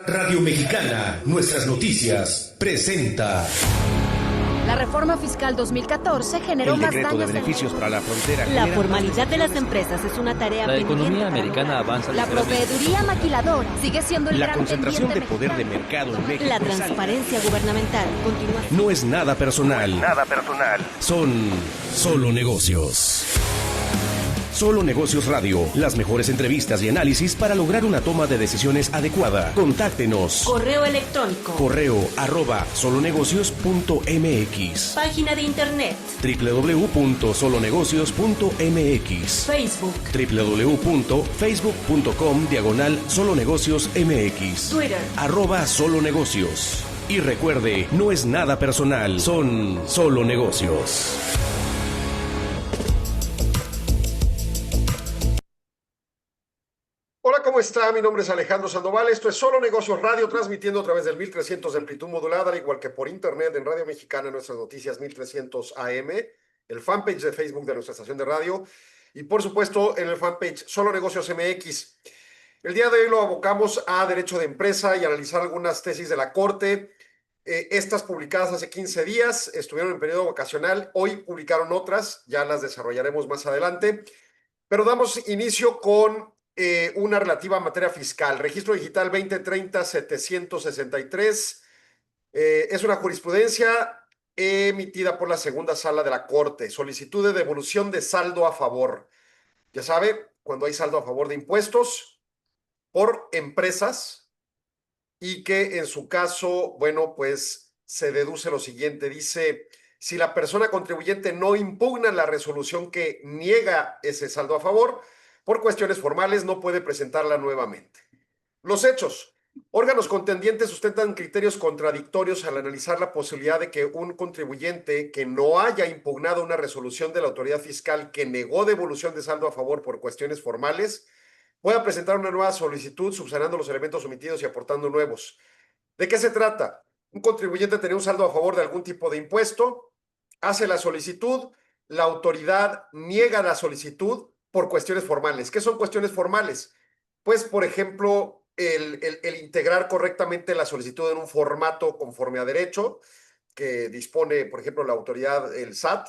Radio Mexicana, Nuestras Noticias, presenta. La reforma fiscal 2014 generó el más decreto daños de beneficios para la frontera. La formalidad de las empresas es una tarea La pendiente economía para americana lograr. avanza. La proveeduría maquiladora sigue siendo el La gran concentración de pendiente poder de mexicano. mercado en México. La transparencia gubernamental continúa. No es nada personal. Nada personal. Son solo negocios. Solo Negocios Radio. Las mejores entrevistas y análisis para lograr una toma de decisiones adecuada. Contáctenos. Correo electrónico. Correo@solonegocios.mx. Página de internet. www.solonegocios.mx. Facebook. www.facebook.com/solonegociosmx. Twitter. @solonegocios. Y recuerde, no es nada personal, son solo negocios. Hola, ¿cómo está? Mi nombre es Alejandro Sandoval. Esto es Solo Negocios Radio, transmitiendo a través del 1300 de amplitud modulada, al igual que por internet en Radio Mexicana, Nuestras Noticias 1300 AM, el fanpage de Facebook de nuestra estación de radio y, por supuesto, en el fanpage Solo Negocios MX. El día de hoy lo abocamos a Derecho de Empresa y analizar algunas tesis de la Corte. Estas publicadas hace 15 días estuvieron en periodo vacacional. Hoy publicaron otras, ya las desarrollaremos más adelante. Pero damos inicio con una relativa a materia fiscal. Registro Digital 2030-763. Es una jurisprudencia emitida por la segunda sala de la Corte. Solicitud de devolución de saldo a favor. Ya sabe, cuando hay saldo a favor de impuestos por empresas y que en su caso, bueno, pues se deduce lo siguiente. Dice, si la persona contribuyente no impugna la resolución que niega ese saldo a favor, por cuestiones formales no puede presentarla nuevamente. Los hechos. Órganos contendientes sustentan criterios contradictorios al analizar la posibilidad de que un contribuyente que no haya impugnado una resolución de la autoridad fiscal que negó devolución de saldo a favor por cuestiones formales pueda presentar una nueva solicitud subsanando los elementos omitidos y aportando nuevos. ¿De qué se trata? Un contribuyente tenía un saldo a favor de algún tipo de impuesto, hace la solicitud, la autoridad niega la solicitud por cuestiones formales. ¿Qué son cuestiones formales? Pues, por ejemplo, el integrar correctamente la solicitud en un formato conforme a derecho, que dispone, por ejemplo, la autoridad, el SAT,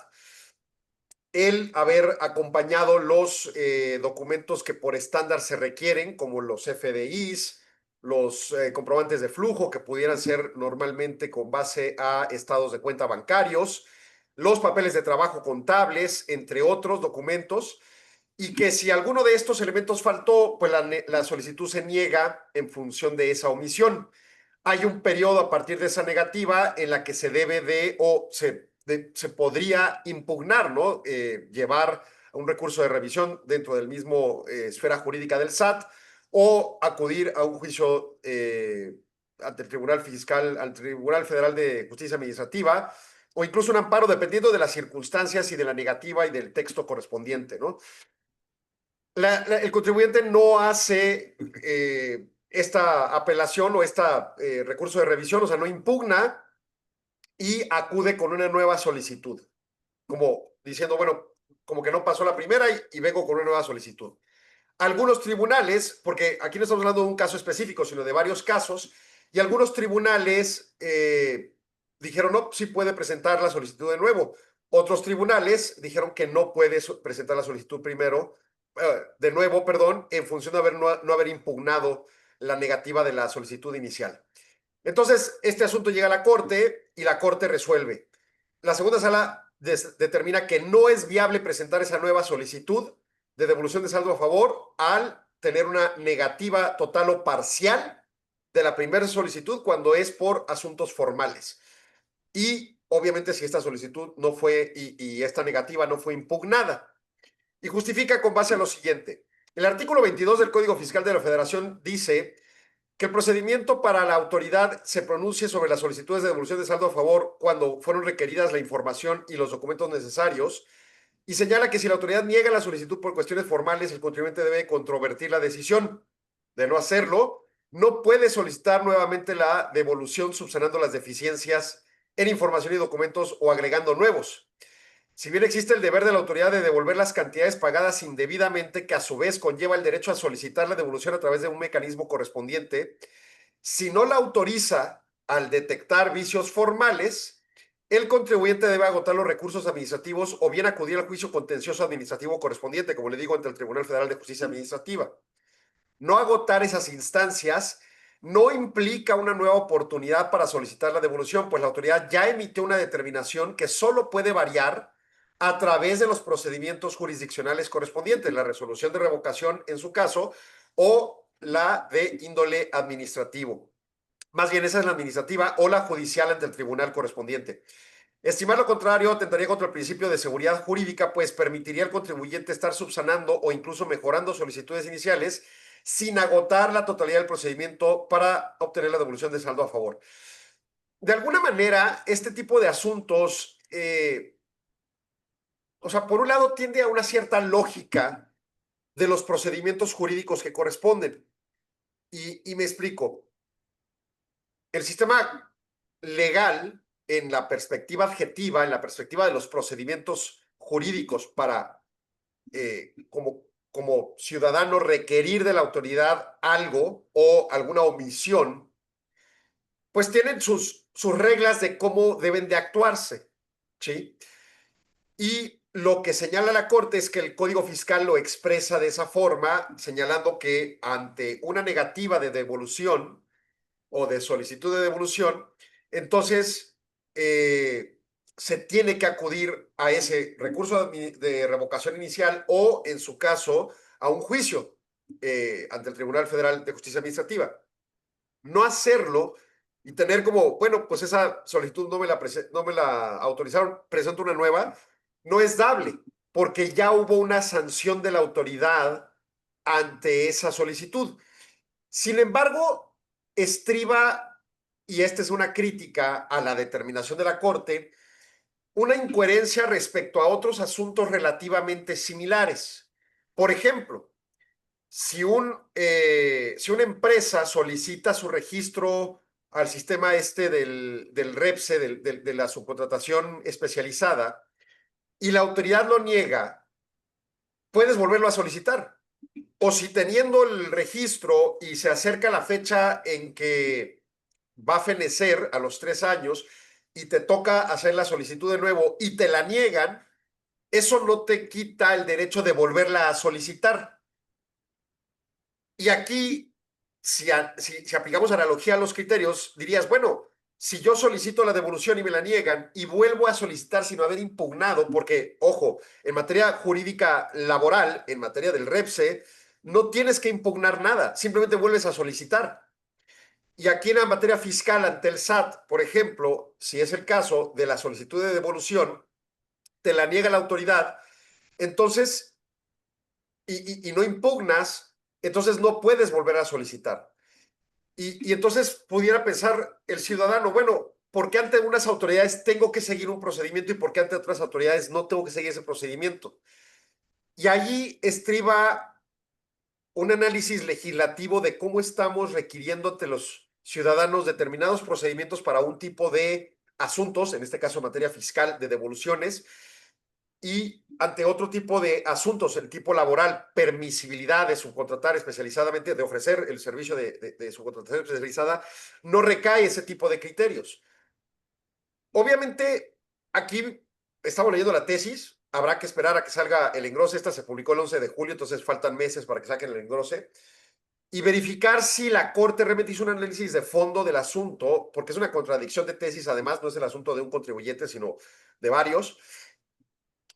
el haber acompañado los documentos que por estándar se requieren, como los FDIs, los comprobantes de flujo, que pudieran ser normalmente con base a estados de cuenta bancarios, los papeles de trabajo contables, entre otros documentos, y que si alguno de estos elementos faltó, pues la solicitud se niega en función de esa omisión. Hay un periodo a partir de esa negativa en la que se debe se podría impugnar, ¿no? Llevar a un recurso de revisión dentro del mismo esfera jurídica del SAT o acudir a un juicio ante el Tribunal Fiscal, al Tribunal Federal de Justicia Administrativa, o incluso un amparo dependiendo de las circunstancias y de la negativa y del texto correspondiente, ¿no? El contribuyente no hace esta apelación o este recurso de revisión, o sea, no impugna y acude con una nueva solicitud, como diciendo, bueno, como que no pasó la primera y vengo con una nueva solicitud. Algunos tribunales, porque aquí no estamos hablando de un caso específico, sino de varios casos, y algunos tribunales dijeron, no, sí puede presentar la solicitud de nuevo. Otros tribunales dijeron que no puede presentar la solicitud de nuevo, en función de no haber impugnado la negativa de la solicitud inicial. Entonces, este asunto llega a la Corte y la Corte resuelve. La segunda sala determina que no es viable presentar esa nueva solicitud de devolución de saldo a favor al tener una negativa total o parcial de la primera solicitud cuando es por asuntos formales. Y obviamente si esta solicitud no fue y esta negativa no fue impugnada. Y justifica con base a lo siguiente. El artículo 22 del Código Fiscal de la Federación dice que el procedimiento para la autoridad se pronuncie sobre las solicitudes de devolución de saldo a favor cuando fueron requeridas la información y los documentos necesarios, y señala que si la autoridad niega la solicitud por cuestiones formales, el contribuyente debe controvertir la decisión. De no hacerlo, no puede solicitar nuevamente la devolución subsanando las deficiencias en información y documentos o agregando nuevos. Si bien existe el deber de la autoridad de devolver las cantidades pagadas indebidamente, que a su vez conlleva el derecho a solicitar la devolución a través de un mecanismo correspondiente, Si no la autoriza al detectar vicios formales, el contribuyente debe agotar los recursos administrativos o bien acudir al juicio contencioso administrativo correspondiente, como le digo, ante el Tribunal Federal de Justicia Administrativa. No agotar esas instancias no implica una nueva oportunidad para solicitar la devolución, pues la autoridad ya emitió una determinación que solo puede variar a través de los procedimientos jurisdiccionales correspondientes, la resolución de revocación en su caso o la de índole administrativo. Más bien esa es la administrativa o la judicial ante el tribunal correspondiente. Estimar lo contrario atentaría contra el principio de seguridad jurídica, pues permitiría al contribuyente estar subsanando o incluso mejorando solicitudes iniciales sin agotar la totalidad del procedimiento para obtener la devolución de saldo a favor. De alguna manera, este tipo de asuntos, o sea, por un lado tiende a una cierta lógica de los procedimientos jurídicos que corresponden. Y me explico. El sistema legal, en la perspectiva adjetiva, en la perspectiva de los procedimientos jurídicos para, como ciudadano, requerir de la autoridad algo o alguna omisión, pues tienen sus reglas de cómo deben de actuarse, ¿sí? Y lo que señala la Corte es que el Código Fiscal lo expresa de esa forma, señalando que ante una negativa de devolución o de solicitud de devolución, entonces se tiene que acudir a ese recurso de revocación inicial o, en su caso, a un juicio ante el Tribunal Federal de Justicia Administrativa. No hacerlo y tener como, bueno, pues esa solicitud no me la autorizaron, presento una nueva, no es dable, porque ya hubo una sanción de la autoridad ante esa solicitud. Sin embargo, estriba, y esta es una crítica a la determinación de la Corte, una incoherencia respecto a otros asuntos relativamente similares. Por ejemplo, si una empresa solicita su registro al sistema del REPSE, de la subcontratación especializada, y la autoridad lo niega, puedes volverlo a solicitar. O si teniendo el registro y se acerca la fecha en que va a fenecer a los 3 años y te toca hacer la solicitud de nuevo y te la niegan, eso no te quita el derecho de volverla a solicitar. Y aquí, si aplicamos analogía a los criterios, dirías, bueno, si yo solicito la devolución y me la niegan y vuelvo a solicitar sin haber impugnado, porque, ojo, en materia jurídica laboral, en materia del REPSE, no tienes que impugnar nada, simplemente vuelves a solicitar. Y aquí en la materia fiscal ante el SAT, por ejemplo, si es el caso de la solicitud de devolución, te la niega la autoridad, entonces, y no impugnas, entonces no puedes volver a solicitar. Y entonces pudiera pensar el ciudadano, bueno, ¿por qué ante unas autoridades tengo que seguir un procedimiento y por qué ante otras autoridades no tengo que seguir ese procedimiento? Y allí estriba un análisis legislativo de cómo estamos requiriendo ante los ciudadanos determinados procedimientos para un tipo de asuntos, en este caso en materia fiscal de devoluciones, y ante otro tipo de asuntos, el tipo laboral, permisibilidad de subcontratar especializadamente, de ofrecer el servicio de subcontratación especializada, no recae ese tipo de criterios. Obviamente, aquí estamos leyendo la tesis, habrá que esperar a que salga el engrose. Esta se publicó el 11 de julio, entonces faltan meses para que saquen el engrose. Y verificar si la Corte realmente hizo un análisis de fondo del asunto, porque es una contradicción de tesis, además, no es el asunto de un contribuyente, sino de varios.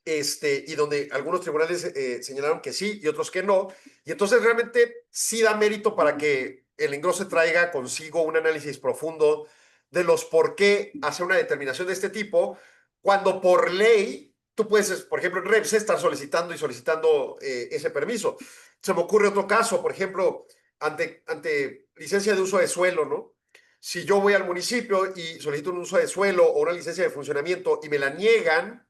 Y donde algunos tribunales señalaron que sí y otros que no. Y entonces realmente sí da mérito para que el engrose traiga consigo un análisis profundo de los por qué hacer una determinación de este tipo, cuando por ley tú puedes, por ejemplo, en REPSE estar solicitando ese permiso. Se me ocurre otro caso, por ejemplo, ante licencia de uso de suelo, ¿no? Si yo voy al municipio y solicito un uso de suelo o una licencia de funcionamiento y me la niegan,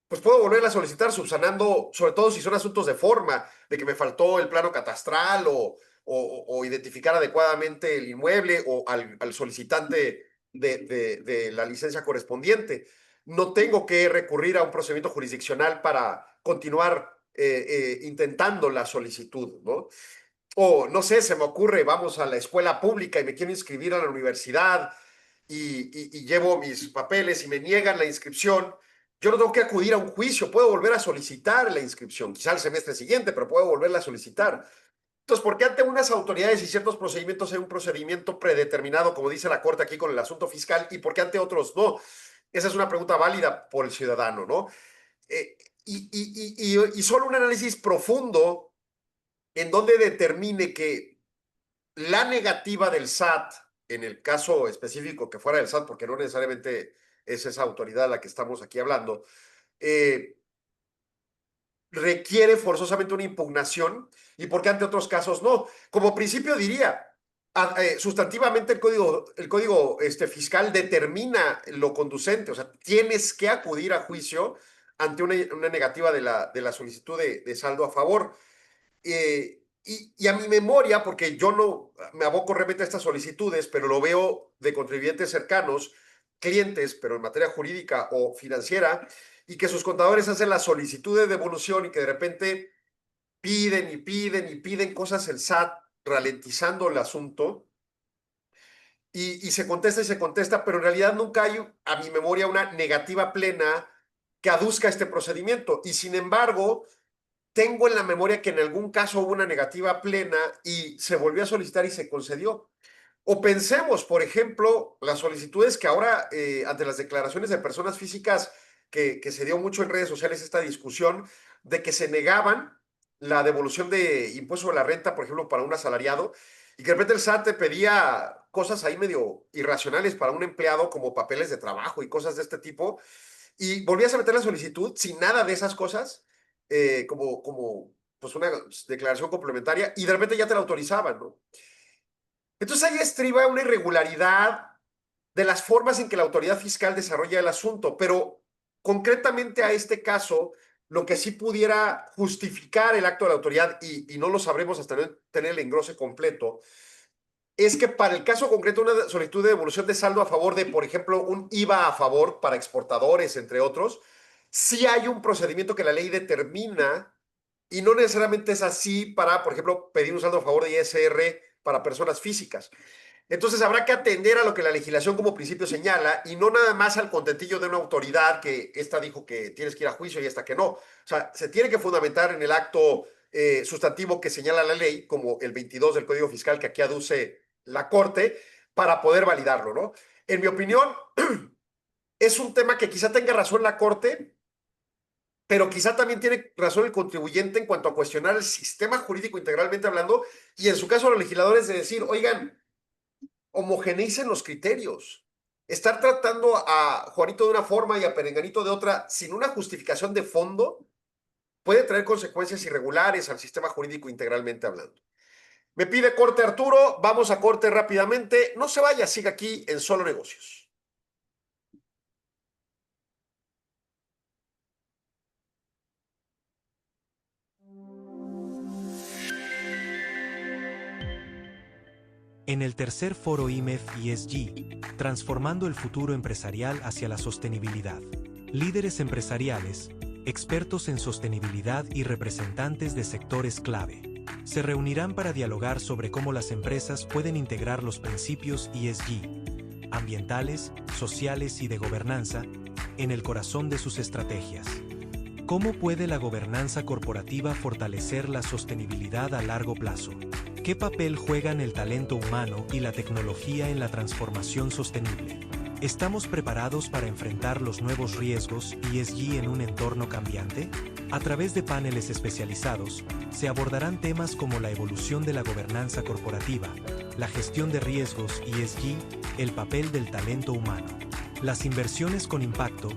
pues puedo volverla a solicitar subsanando, sobre todo si son asuntos de forma, de que me faltó el plano catastral o identificar adecuadamente el inmueble o al solicitante de la licencia correspondiente. No tengo que recurrir a un procedimiento jurisdiccional para continuar intentando la solicitud, ¿no? O no sé, se me ocurre, vamos a la escuela pública y me quiero inscribir a la universidad y llevo mis papeles y me niegan la inscripción, yo no tengo que acudir a un juicio, puedo volver a solicitar la inscripción, quizá el semestre siguiente, pero puedo volverla a solicitar. Entonces, ¿por qué ante unas autoridades y ciertos procedimientos hay un procedimiento predeterminado, como dice la Corte aquí con el asunto fiscal, y por qué ante otros no? Esa es una pregunta válida por el ciudadano, ¿no? Y solo un análisis profundo en donde determine que la negativa del SAT, en el caso específico que fuera del SAT, porque no necesariamente es esa autoridad a la que estamos aquí hablando, eh, requiere forzosamente una impugnación y porque ante otros casos no. Como principio diría, sustantivamente el código fiscal determina lo conducente, o sea, tienes que acudir a juicio ante una negativa de la solicitud de saldo a favor. Y a mi memoria, porque yo no me aboco realmente a estas solicitudes, pero lo veo de contribuyentes cercanos, clientes, pero en materia jurídica o financiera, y que sus contadores hacen la solicitud de devolución y que de repente piden y piden y piden cosas el SAT, ralentizando el asunto, y y se contesta, pero en realidad nunca hay, a mi memoria, una negativa plena que aduzca este procedimiento. Y sin embargo, tengo en la memoria que en algún caso hubo una negativa plena y se volvió a solicitar y se concedió. O pensemos, por ejemplo, las solicitudes que ahora, ante las declaraciones de personas físicas, que se dio mucho en redes sociales esta discusión de que se negaban la devolución de impuesto de la renta, por ejemplo, para un asalariado, y que de repente el SAT te pedía cosas ahí medio irracionales para un empleado, como papeles de trabajo y cosas de este tipo, y volvías a meter la solicitud sin nada de esas cosas, como pues una declaración complementaria, y de repente ya te la autorizaban, ¿no? Entonces ahí estriba una irregularidad de las formas en que la autoridad fiscal desarrolla el asunto, pero concretamente a este caso, lo que sí pudiera justificar el acto de la autoridad, y no lo sabremos hasta no tener el engrose completo, es que para el caso concreto, una solicitud de devolución de saldo a favor de, por ejemplo, un IVA a favor para exportadores, entre otros, sí hay un procedimiento que la ley determina y no necesariamente es así para, por ejemplo, pedir un saldo a favor de ISR para personas físicas. Entonces habrá que atender a lo que la legislación como principio señala y no nada más al contentillo de una autoridad que esta dijo que tienes que ir a juicio y esta que no. O sea, se tiene que fundamentar en el acto sustantivo que señala la ley, como el 22 del Código Fiscal que aquí aduce la Corte, para poder validarlo, ¿no? En mi opinión, es un tema que quizá tenga razón la Corte, pero quizá también tiene razón el contribuyente en cuanto a cuestionar el sistema jurídico integralmente hablando y en su caso los legisladores de decir, oigan, homogeneicen los criterios. Estar tratando a Juanito de una forma y a Perenganito de otra sin una justificación de fondo puede traer consecuencias irregulares al sistema jurídico integralmente hablando. Me pide corte Arturo, vamos a corte rápidamente. No se vaya, siga aquí en Solo Negocios. En el tercer foro IMEF ESG, Transformando el futuro empresarial hacia la sostenibilidad. Líderes empresariales, expertos en sostenibilidad y representantes de sectores clave se reunirán para dialogar sobre cómo las empresas pueden integrar los principios ESG, ambientales, sociales y de gobernanza, en el corazón de sus estrategias. ¿Cómo puede la gobernanza corporativa fortalecer la sostenibilidad a largo plazo? ¿Qué papel juegan el talento humano y la tecnología en la transformación sostenible? ¿Estamos preparados para enfrentar los nuevos riesgos ESG en un entorno cambiante? A través de paneles especializados, se abordarán temas como la evolución de la gobernanza corporativa, la gestión de riesgos ESG, el papel del talento humano, las inversiones con impacto,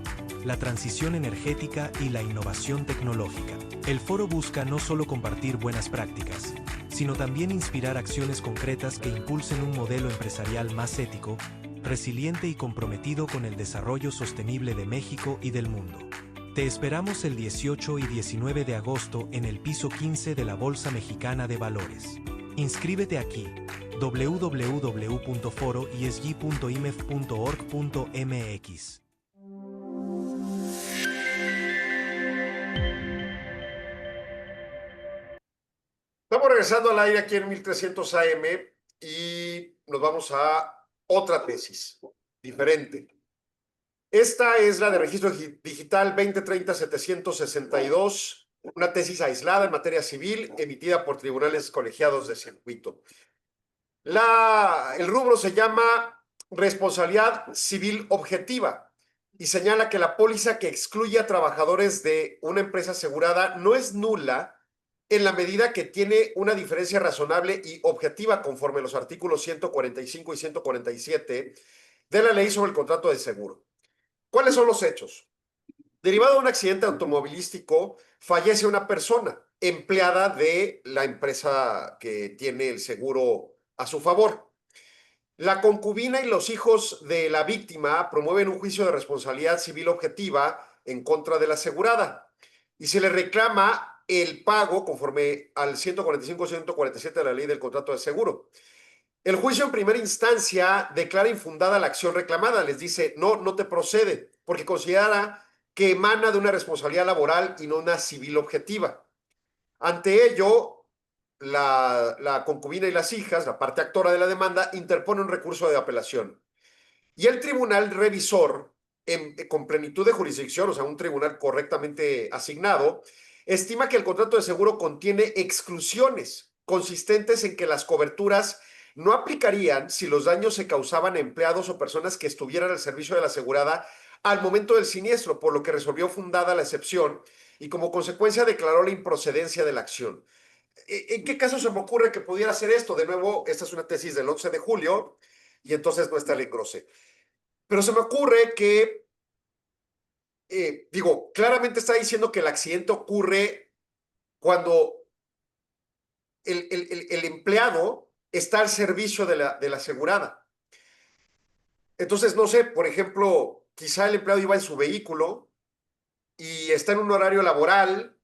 la transición energética y la innovación tecnológica. El foro busca no solo compartir buenas prácticas, sino también inspirar acciones concretas que impulsen un modelo empresarial más ético, resiliente y comprometido con el desarrollo sostenible de México y del mundo. Te esperamos el 18 y 19 de agosto en el piso 15 de la Bolsa Mexicana de Valores. Inscríbete aquí, www.foroesg.imef.org.mx. Estamos Estamos regresando al aire aquí en 1300 AM y nos vamos a otra tesis diferente. Esta es la de registro digital 2030-762, una tesis aislada en materia civil emitida por tribunales colegiados de circuito. El rubro se llama responsabilidad civil objetiva y señala que la póliza que excluye a trabajadores de una empresa asegurada no es nula en la medida que tiene una diferencia razonable y objetiva conforme a los artículos 145 y 147 de la Ley sobre el Contrato de Seguro. ¿Cuáles son los hechos? Derivado de un accidente automovilístico, fallece una persona empleada de la empresa que tiene el seguro a su favor. La concubina y los hijos de la víctima promueven un juicio de responsabilidad civil objetiva en contra de la asegurada y se le reclama el pago conforme al 145 y 147 de la Ley del Contrato de Seguro. El juicio en primera instancia declara infundada la acción reclamada, les dice, no te procede, porque considera que emana de una responsabilidad laboral y no una civil objetiva. Ante ello, la concubina y las hijas, la parte actora de la demanda, interpone un recurso de apelación. Y el tribunal revisor, con plenitud de jurisdicción, o sea, un tribunal correctamente asignado, estima que el contrato de seguro contiene exclusiones consistentes en que las coberturas no aplicarían si los daños se causaban a empleados o personas que estuvieran al servicio de la asegurada al momento del siniestro, por lo que resolvió fundada la excepción y como consecuencia declaró la improcedencia de la acción. ¿En qué caso se me ocurre que pudiera hacer esto? De nuevo, esta es una tesis del 11 de julio y entonces no está el engrose. Pero se me ocurre que, claramente está diciendo que el accidente ocurre cuando el empleado está al servicio de la asegurada. Entonces, no sé, por ejemplo, quizá el empleado iba en su vehículo y está en un horario laboral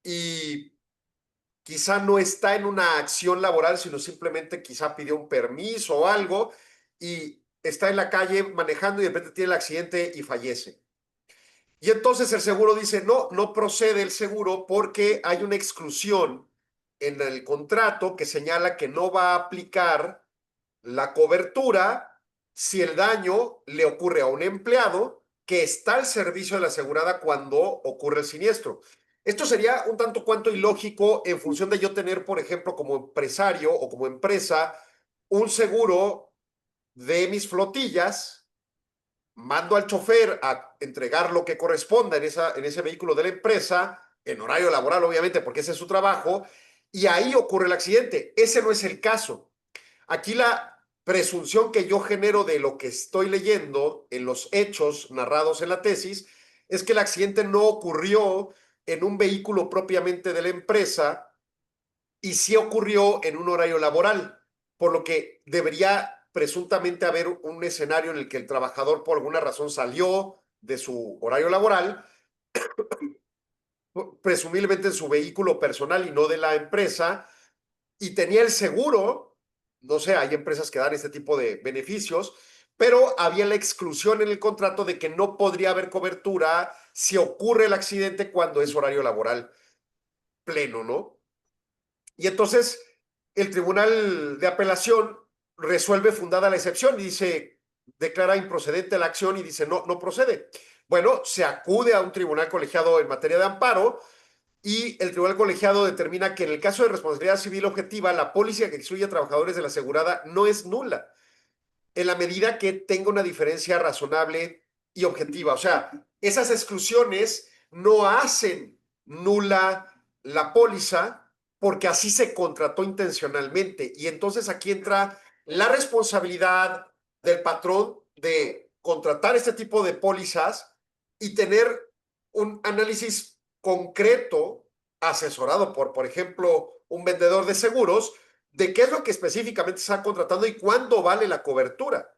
y quizá no está en una acción laboral, sino simplemente quizá pidió un permiso o algo y está en la calle manejando y de repente tiene el accidente y fallece. Y entonces el seguro dice, no procede el seguro porque hay una exclusión en el contrato que señala que no va a aplicar la cobertura si el daño le ocurre a un empleado que está al servicio de la asegurada cuando ocurre el siniestro. Esto sería un tanto cuanto ilógico en función de yo tener, por ejemplo, como empresario o como empresa, un seguro de mis flotillas, mando al chofer a entregar lo que corresponda en ese vehículo de la empresa, en horario laboral, obviamente, porque ese es su trabajo, y ahí ocurre el accidente. Ese no es el caso. Aquí la presunción que yo genero de lo que estoy leyendo en los hechos narrados en la tesis es que el accidente no ocurrió en un vehículo propiamente de la empresa y sí ocurrió en un horario laboral, por lo que debería presuntamente haber un escenario en el que el trabajador por alguna razón salió de su horario laboral, presumiblemente en su vehículo personal y no de la empresa, y tenía el seguro. No sé, hay empresas que dan este tipo de beneficios, pero había la exclusión en el contrato de que no podría haber cobertura si ocurre el accidente cuando es horario laboral pleno, ¿no? Y entonces el Tribunal de Apelación resuelve fundada la excepción y dice, declara improcedente la acción y dice, no procede. Bueno, se acude a un tribunal colegiado en materia de amparo y el tribunal colegiado determina que en el caso de responsabilidad civil objetiva, la póliza que excluye a trabajadores de la asegurada no es nula, en la medida que tenga una diferencia razonable y objetiva. O sea, esas exclusiones no hacen nula la póliza porque así se contrató intencionalmente. Y entonces aquí entra la responsabilidad del patrón de contratar este tipo de pólizas y tener un análisis concreto asesorado por ejemplo, un vendedor de seguros, de qué es lo que específicamente está contratando y cuándo vale la cobertura.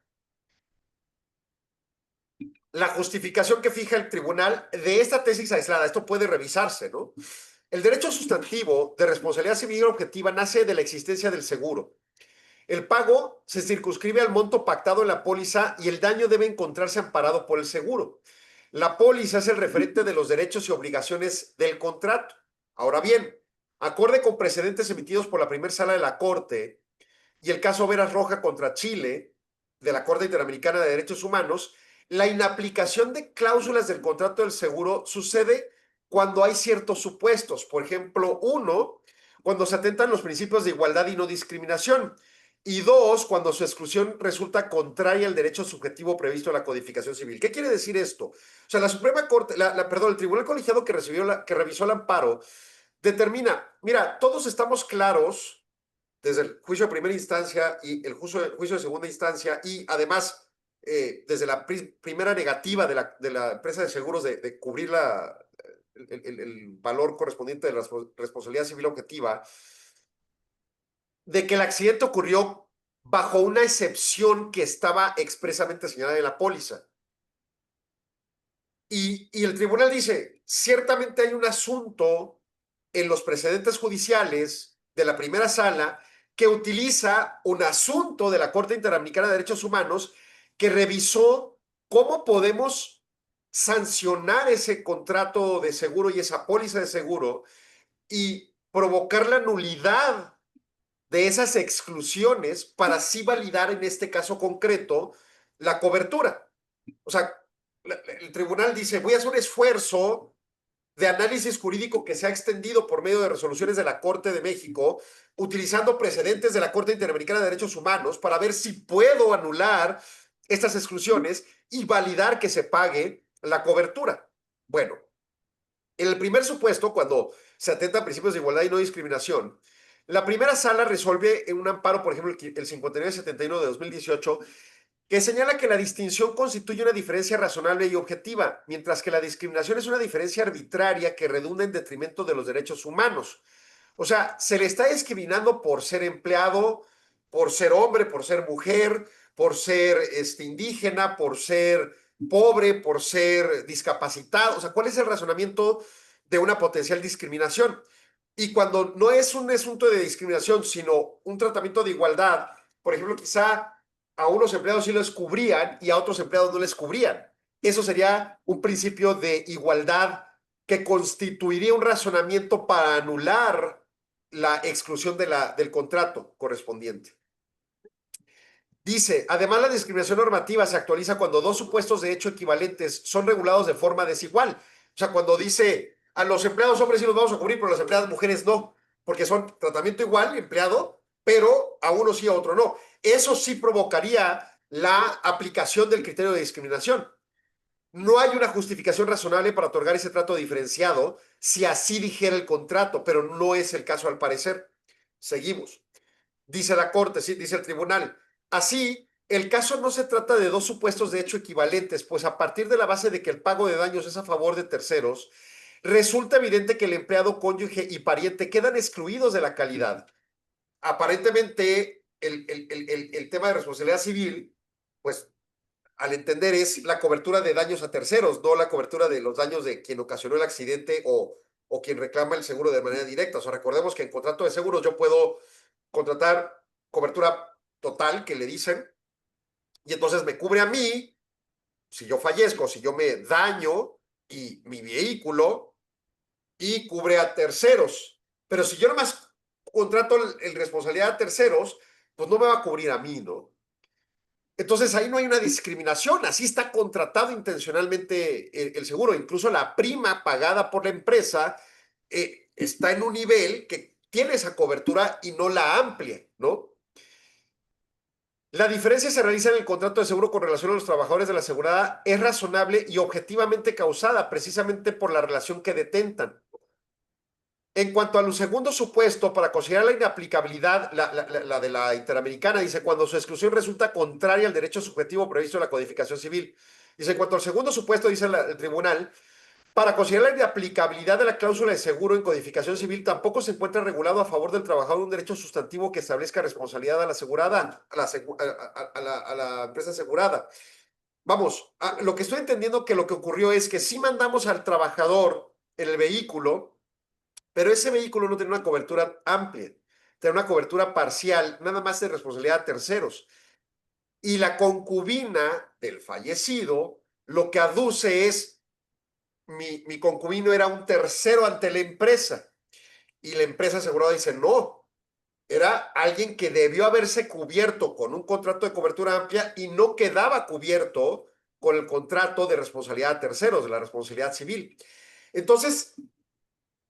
La justificación que fija el tribunal de esta tesis aislada, esto puede revisarse, ¿no? El derecho sustantivo de responsabilidad civil objetiva nace de la existencia del seguro. El pago se circunscribe al monto pactado en la póliza y el daño debe encontrarse amparado por el seguro. La póliza es el referente de los derechos y obligaciones del contrato. Ahora bien, acorde con precedentes emitidos por la primera sala de la Corte y el caso Veras Roja contra Chile de la Corte Interamericana de Derechos Humanos, la inaplicación de cláusulas del contrato del seguro sucede cuando hay ciertos supuestos. Por ejemplo, uno, cuando se atentan los principios de igualdad y no discriminación. Y dos, cuando su exclusión resulta contraria al derecho subjetivo previsto en la Codificación Civil. ¿Qué quiere decir esto? O sea, la Suprema Corte, perdón, el Tribunal Colegiado que revisó el amparo determina, mira, todos estamos claros desde el juicio de primera instancia y el juicio de segunda instancia y además desde la primera negativa de la empresa de seguros de cubrir el valor correspondiente de la responsabilidad civil objetiva, de que el accidente ocurrió bajo una excepción que estaba expresamente señalada en la póliza. Y el tribunal dice, ciertamente hay un asunto en los precedentes judiciales de la primera sala que utiliza un asunto de la Corte Interamericana de Derechos Humanos que revisó cómo podemos sancionar ese contrato de seguro y esa póliza de seguro y provocar la nulidad de esas exclusiones para así validar en este caso concreto la cobertura. O sea, el tribunal dice, voy a hacer un esfuerzo de análisis jurídico que se ha extendido por medio de resoluciones de la Corte de México, utilizando precedentes de la Corte Interamericana de Derechos Humanos para ver si puedo anular estas exclusiones y validar que se pague la cobertura. Bueno, en el primer supuesto, cuando se atenta a principios de igualdad y no discriminación, la primera sala resuelve en un amparo, por ejemplo, el 5971 de 2018, que señala que la distinción constituye una diferencia razonable y objetiva, mientras que la discriminación es una diferencia arbitraria que redunda en detrimento de los derechos humanos. O sea, se le está discriminando por ser empleado, por ser hombre, por ser mujer, por ser indígena, por ser pobre, por ser discapacitado. O sea, ¿cuál es el razonamiento de una potencial discriminación? Y cuando no es un asunto de discriminación, sino un tratamiento de igualdad, por ejemplo, quizá a unos empleados sí les cubrían y a otros empleados no les cubrían. Eso sería un principio de igualdad que constituiría un razonamiento para anular la exclusión del contrato correspondiente. Dice, además la discriminación normativa se actualiza cuando dos supuestos de hecho equivalentes son regulados de forma desigual. O sea, cuando dice, a los empleados hombres sí los vamos a cubrir, pero a las empleadas mujeres no, porque son tratamiento igual, empleado, pero a uno sí, a otro no. Eso sí provocaría la aplicación del criterio de discriminación. No hay una justificación razonable para otorgar ese trato diferenciado si así dijera el contrato, pero no es el caso al parecer. Seguimos. Dice la Corte, sí, dice el tribunal. Así, el caso no se trata de dos supuestos de hecho equivalentes, pues a partir de la base de que el pago de daños es a favor de terceros, resulta evidente que el empleado, cónyuge y pariente quedan excluidos de la calidad. Aparentemente, el tema de responsabilidad civil, pues al entender es la cobertura de daños a terceros, no la cobertura de los daños de quien ocasionó el accidente o quien reclama el seguro de manera directa. O sea, recordemos que en contrato de seguros yo puedo contratar cobertura total, que le dicen, y entonces me cubre a mí, si yo fallezco, si yo me daño, y mi vehículo, y cubre a terceros. Pero si yo nomás contrato el responsabilidad a terceros, pues no me va a cubrir a mí, ¿no? Entonces ahí no hay una discriminación, así está contratado intencionalmente el seguro. Incluso la prima pagada por la empresa está en un nivel que tiene esa cobertura y no la amplia, ¿no? La diferencia se realiza en el contrato de seguro con relación a los trabajadores de la asegurada, es razonable y objetivamente causada precisamente por la relación que detentan. En cuanto al segundo supuesto, para considerar la inaplicabilidad, la de la Interamericana, dice, cuando su exclusión resulta contraria al derecho subjetivo previsto en la Codificación Civil. Dice, en cuanto al segundo supuesto, dice el tribunal, para considerar la inaplicabilidad de la cláusula de seguro en Codificación Civil, tampoco se encuentra regulado a favor del trabajador un derecho sustantivo que establezca responsabilidad a la asegurada, a la empresa asegurada. Vamos, lo que estoy entendiendo que lo que ocurrió es que sí mandamos al trabajador en el vehículo, pero ese vehículo no tiene una cobertura amplia, tiene una cobertura parcial, nada más de responsabilidad a terceros. Y la concubina del fallecido lo que aduce es, mi concubino era un tercero ante la empresa. y la empresa asegurada dice no, era alguien que debió haberse cubierto con un contrato de cobertura amplia y no quedaba cubierto con el contrato de responsabilidad a terceros, de la responsabilidad civil. Entonces,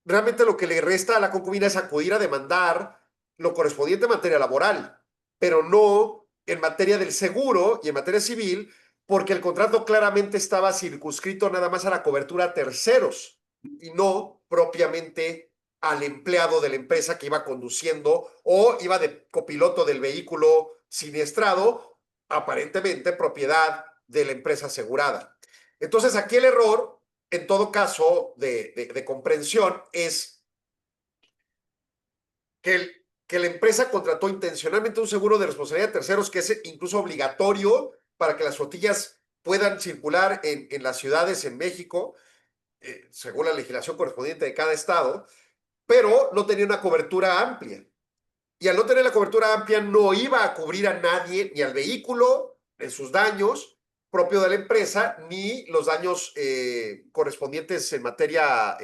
realmente lo que le resta a la concubina es acudir a demandar lo correspondiente en materia laboral, pero no en materia del seguro y en materia civil, porque el contrato claramente estaba circunscrito nada más a la cobertura a terceros y no propiamente al empleado de la empresa que iba conduciendo o iba de copiloto del vehículo siniestrado, aparentemente propiedad de la empresa asegurada. Entonces, aquí el error, en todo caso, de comprensión es que la empresa contrató intencionalmente un seguro de responsabilidad de terceros que es incluso obligatorio para que las flotillas puedan circular en las ciudades en México, según la legislación correspondiente de cada estado, pero no tenía una cobertura amplia. Y al no tener la cobertura amplia no iba a cubrir a nadie, ni al vehículo, en sus daños propio de la empresa, ni los daños correspondientes en materia,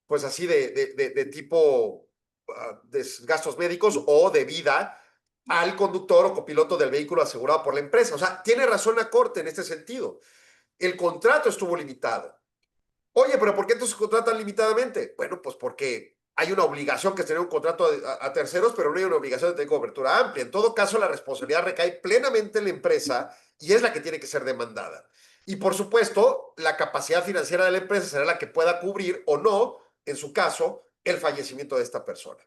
pues así de tipo de gastos médicos o de vida al conductor o copiloto del vehículo asegurado por la empresa. O sea, tiene razón la Corte en este sentido. El contrato estuvo limitado. Oye, pero ¿por qué entonces contratan limitadamente? Bueno, pues porque hay una obligación que es tener un contrato a terceros, pero no hay una obligación de tener cobertura amplia. En todo caso, la responsabilidad recae plenamente en la empresa y es la que tiene que ser demandada. Y por supuesto, la capacidad financiera de la empresa será la que pueda cubrir o no, en su caso, el fallecimiento de esta persona.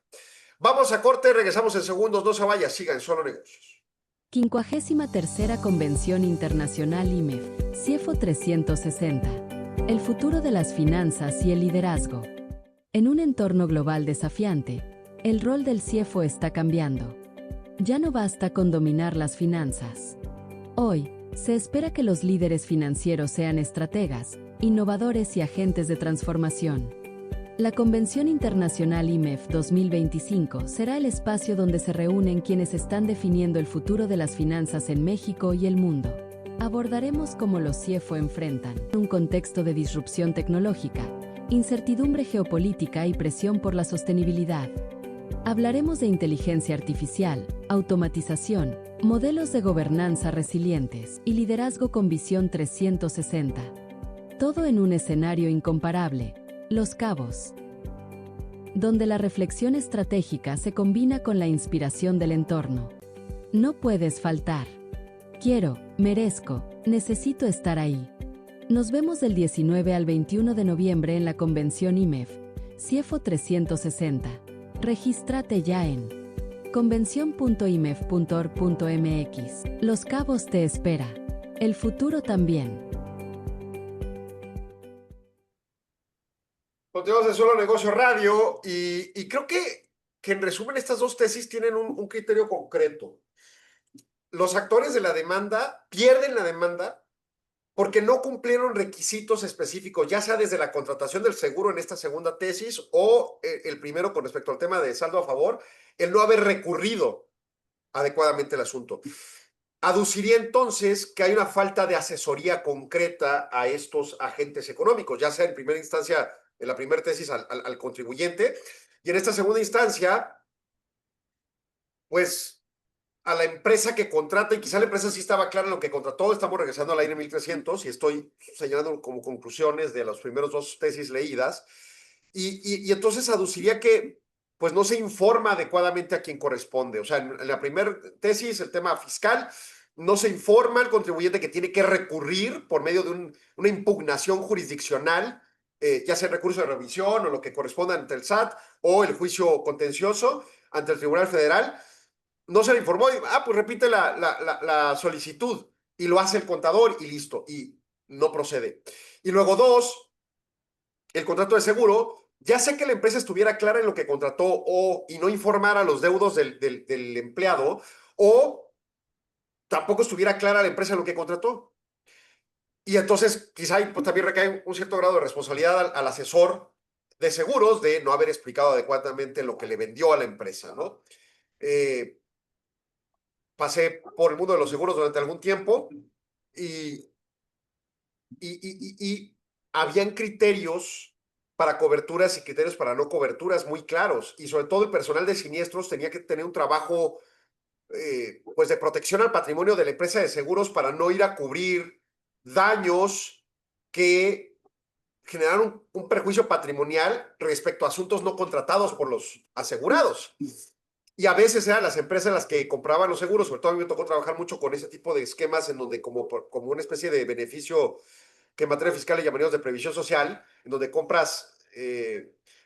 Vamos a corte, regresamos en segundos, no se vaya, sigan Solo Negocios. 53ª Convención Internacional IMEF, CIEFO 360. El futuro de las finanzas y el liderazgo. En un entorno global desafiante, el rol del CIEFO está cambiando. Ya no basta con dominar las finanzas. Hoy, se espera que los líderes financieros sean estrategas, innovadores y agentes de transformación. La Convención Internacional IMEF 2025 será el espacio donde se reúnen quienes están definiendo el futuro de las finanzas en México y el mundo. Abordaremos cómo los CIEFO enfrentan un contexto de disrupción tecnológica, incertidumbre geopolítica y presión por la sostenibilidad. Hablaremos de inteligencia artificial, automatización, modelos de gobernanza resilientes y liderazgo con visión 360. Todo en un escenario incomparable, Los Cabos, donde la reflexión estratégica se combina con la inspiración del entorno. No puedes faltar. Quiero, merezco, necesito estar ahí. Nos vemos del 19 al 21 de noviembre en la Convención IMEF, CIEFO 360. Regístrate ya en convención.imef.org.mx. Los Cabos te espera. El futuro también. Continuamos en Solo Negocio Radio y creo que en resumen estas dos tesis tienen un criterio concreto. Los actores de la demanda pierden la demanda porque no cumplieron requisitos específicos, ya sea desde la contratación del seguro en esta segunda tesis o el primero con respecto al tema de saldo a favor, el no haber recurrido adecuadamente el asunto. Aduciría entonces que hay una falta de asesoría concreta a estos agentes económicos, ya sea en primera instancia, en la primera tesis al contribuyente, y en esta segunda instancia, pues a la empresa que contrata, y quizá la empresa sí estaba clara en lo que contrató. Estamos regresando al aire 1300 y estoy señalando como conclusiones de las primeras dos tesis leídas, y entonces aduciría que pues no se informa adecuadamente a quien corresponde. O sea, en la primera tesis, el tema fiscal, no se informa al contribuyente que tiene que recurrir por medio de una impugnación jurisdiccional, ya sea el recurso de revisión o lo que corresponda ante el SAT o el juicio contencioso ante el Tribunal Federal. No se le informó, pues repite la solicitud y lo hace el contador y listo, y no procede. Y luego dos, el contrato de seguro, ya sea que la empresa estuviera clara en lo que contrató y no informara a los deudos del empleado, o tampoco estuviera clara la empresa en lo que contrató. Y entonces quizá pues, también recae un cierto grado de responsabilidad al asesor de seguros de no haber explicado adecuadamente lo que le vendió a la empresa, ¿no? Pasé por el mundo de los seguros durante algún tiempo y habían criterios para coberturas y criterios para no coberturas muy claros. Y sobre todo el personal de siniestros tenía que tener un trabajo pues de protección al patrimonio de la empresa de seguros para no ir a cubrir daños que generaron un perjuicio patrimonial respecto a asuntos no contratados por los asegurados. Y a veces eran las empresas las que compraban los seguros, sobre todo a mí me tocó trabajar mucho con ese tipo de esquemas en donde como una especie de beneficio que en materia fiscal le llamaríamos de previsión social, en donde compras,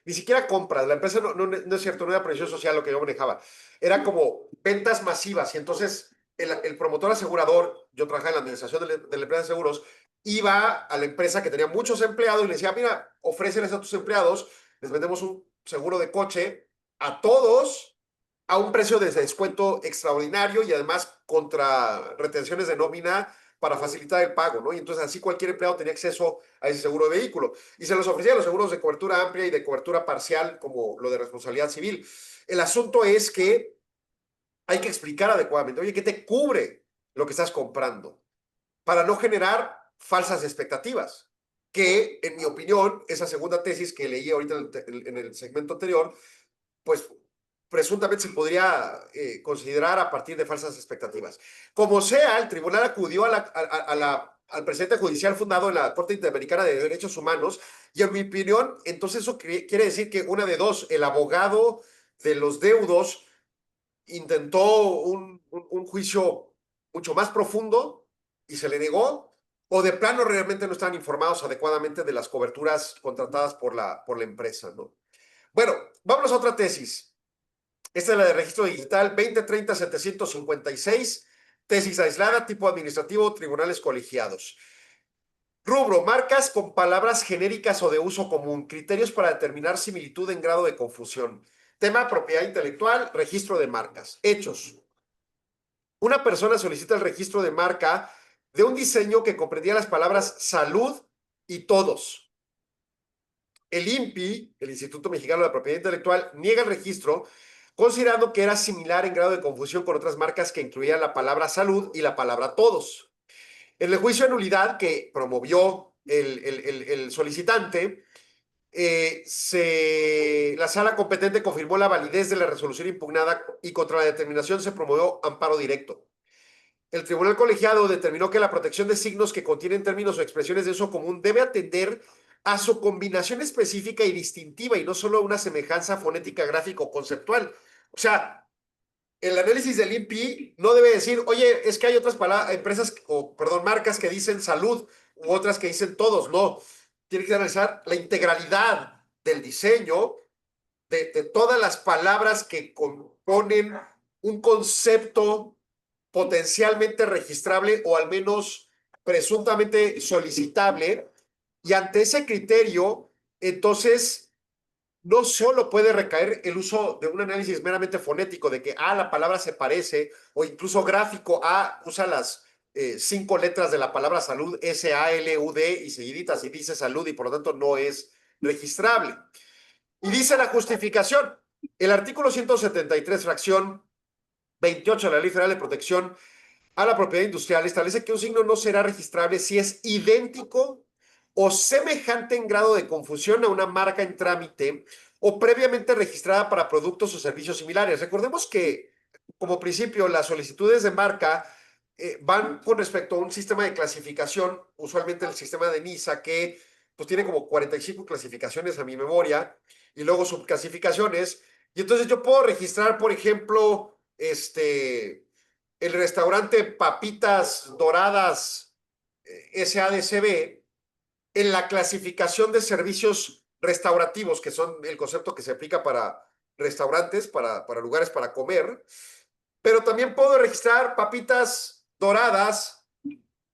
ni siquiera compras, la empresa no es cierto, no era previsión social lo que yo manejaba, era como ventas masivas y entonces el promotor asegurador, yo trabajaba en la administración de la empresa de seguros, iba a la empresa que tenía muchos empleados y le decía, mira, ofréceles a tus empleados, les vendemos un seguro de coche a todos a un precio de descuento extraordinario y además contra retenciones de nómina para facilitar el pago, ¿no? Y entonces así cualquier empleado tenía acceso a ese seguro de vehículo. Y se los ofrecía los seguros de cobertura amplia y de cobertura parcial, como lo de responsabilidad civil. El asunto es que hay que explicar adecuadamente, oye, ¿qué te cubre lo que estás comprando? Para no generar falsas expectativas, que en mi opinión, esa segunda tesis que leí ahorita en el segmento anterior, pues presuntamente se podría considerar a partir de falsas expectativas. Como sea, el tribunal acudió al presidente judicial fundado en la Corte Interamericana de Derechos Humanos y en mi opinión, entonces eso quiere decir que una de dos, el abogado de los deudos intentó un juicio mucho más profundo y se le negó, o de plano realmente no estaban informados adecuadamente de las coberturas contratadas por la empresa, ¿no? Bueno, vámonos a otra tesis. Esta es la de registro digital 2030-756, tesis aislada, tipo administrativo, tribunales colegiados. Rubro, marcas con palabras genéricas o de uso común, criterios para determinar similitud en grado de confusión. Tema, propiedad intelectual, registro de marcas. Hechos. Una persona solicita el registro de marca de un diseño que comprendía las palabras salud y todos. El INPI, el Instituto Mexicano de la Propiedad Intelectual, niega el registro considerando que era similar en grado de confusión con otras marcas que incluían la palabra salud y la palabra todos. En el juicio de nulidad que promovió el solicitante, la sala competente confirmó la validez de la resolución impugnada y contra la determinación se promovió amparo directo. El tribunal colegiado determinó que la protección de signos que contienen términos o expresiones de uso común debe atender a su combinación específica y distintiva y no solo a una semejanza fonética, gráfica o conceptual. O sea, el análisis del INPI no debe decir, oye, es que hay otras empresas, o perdón, marcas que dicen salud u otras que dicen todos. No, tiene que analizar la integralidad del diseño, de todas las palabras que componen un concepto potencialmente registrable o al menos presuntamente solicitable. Y ante ese criterio, entonces, no solo puede recaer el uso de un análisis meramente fonético, de que la palabra se parece, o incluso gráfico, usa las 5 letras de la palabra salud, S-A-L-U-D, y seguiditas, y dice salud, y por lo tanto no es registrable. Y dice la justificación, el artículo 173, fracción 28 de la Ley Federal de Protección a la Propiedad Industrial establece que un signo no será registrable si es idéntico o semejante en grado de confusión a una marca en trámite o previamente registrada para productos o servicios similares. Recordemos que, como principio, las solicitudes de marca van con respecto a un sistema de clasificación, usualmente el sistema de NISA, que pues tiene como 45 clasificaciones a mi memoria, y luego subclasificaciones. Y entonces yo puedo registrar, por ejemplo, el restaurante Papitas Doradas SADCB en la clasificación de servicios restaurativos, que son el concepto que se aplica para restaurantes, para lugares para comer, pero también puedo registrar Papitas Doradas,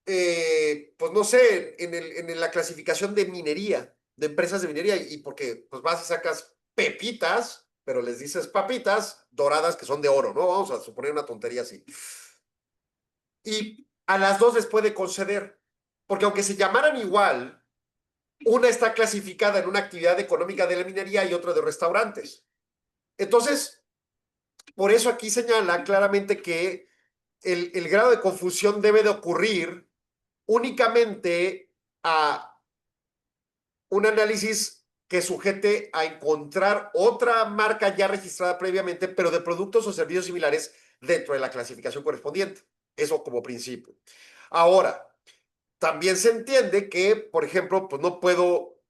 pues no sé, en la clasificación de minería, de empresas de minería, y porque pues vas y sacas pepitas, pero les dices papitas doradas que son de oro, ¿no? Vamos a suponer una tontería así. Y a las dos les puede conceder, porque aunque se llamaran igual, una está clasificada en una actividad económica de la minería y otra de restaurantes. Entonces, por eso aquí señala claramente que el grado de confusión debe de ocurrir únicamente a un análisis que sujete a encontrar otra marca ya registrada previamente, pero de productos o servicios similares dentro de la clasificación correspondiente. Eso como principio. Ahora, también se entiende que, por ejemplo, pues no puedo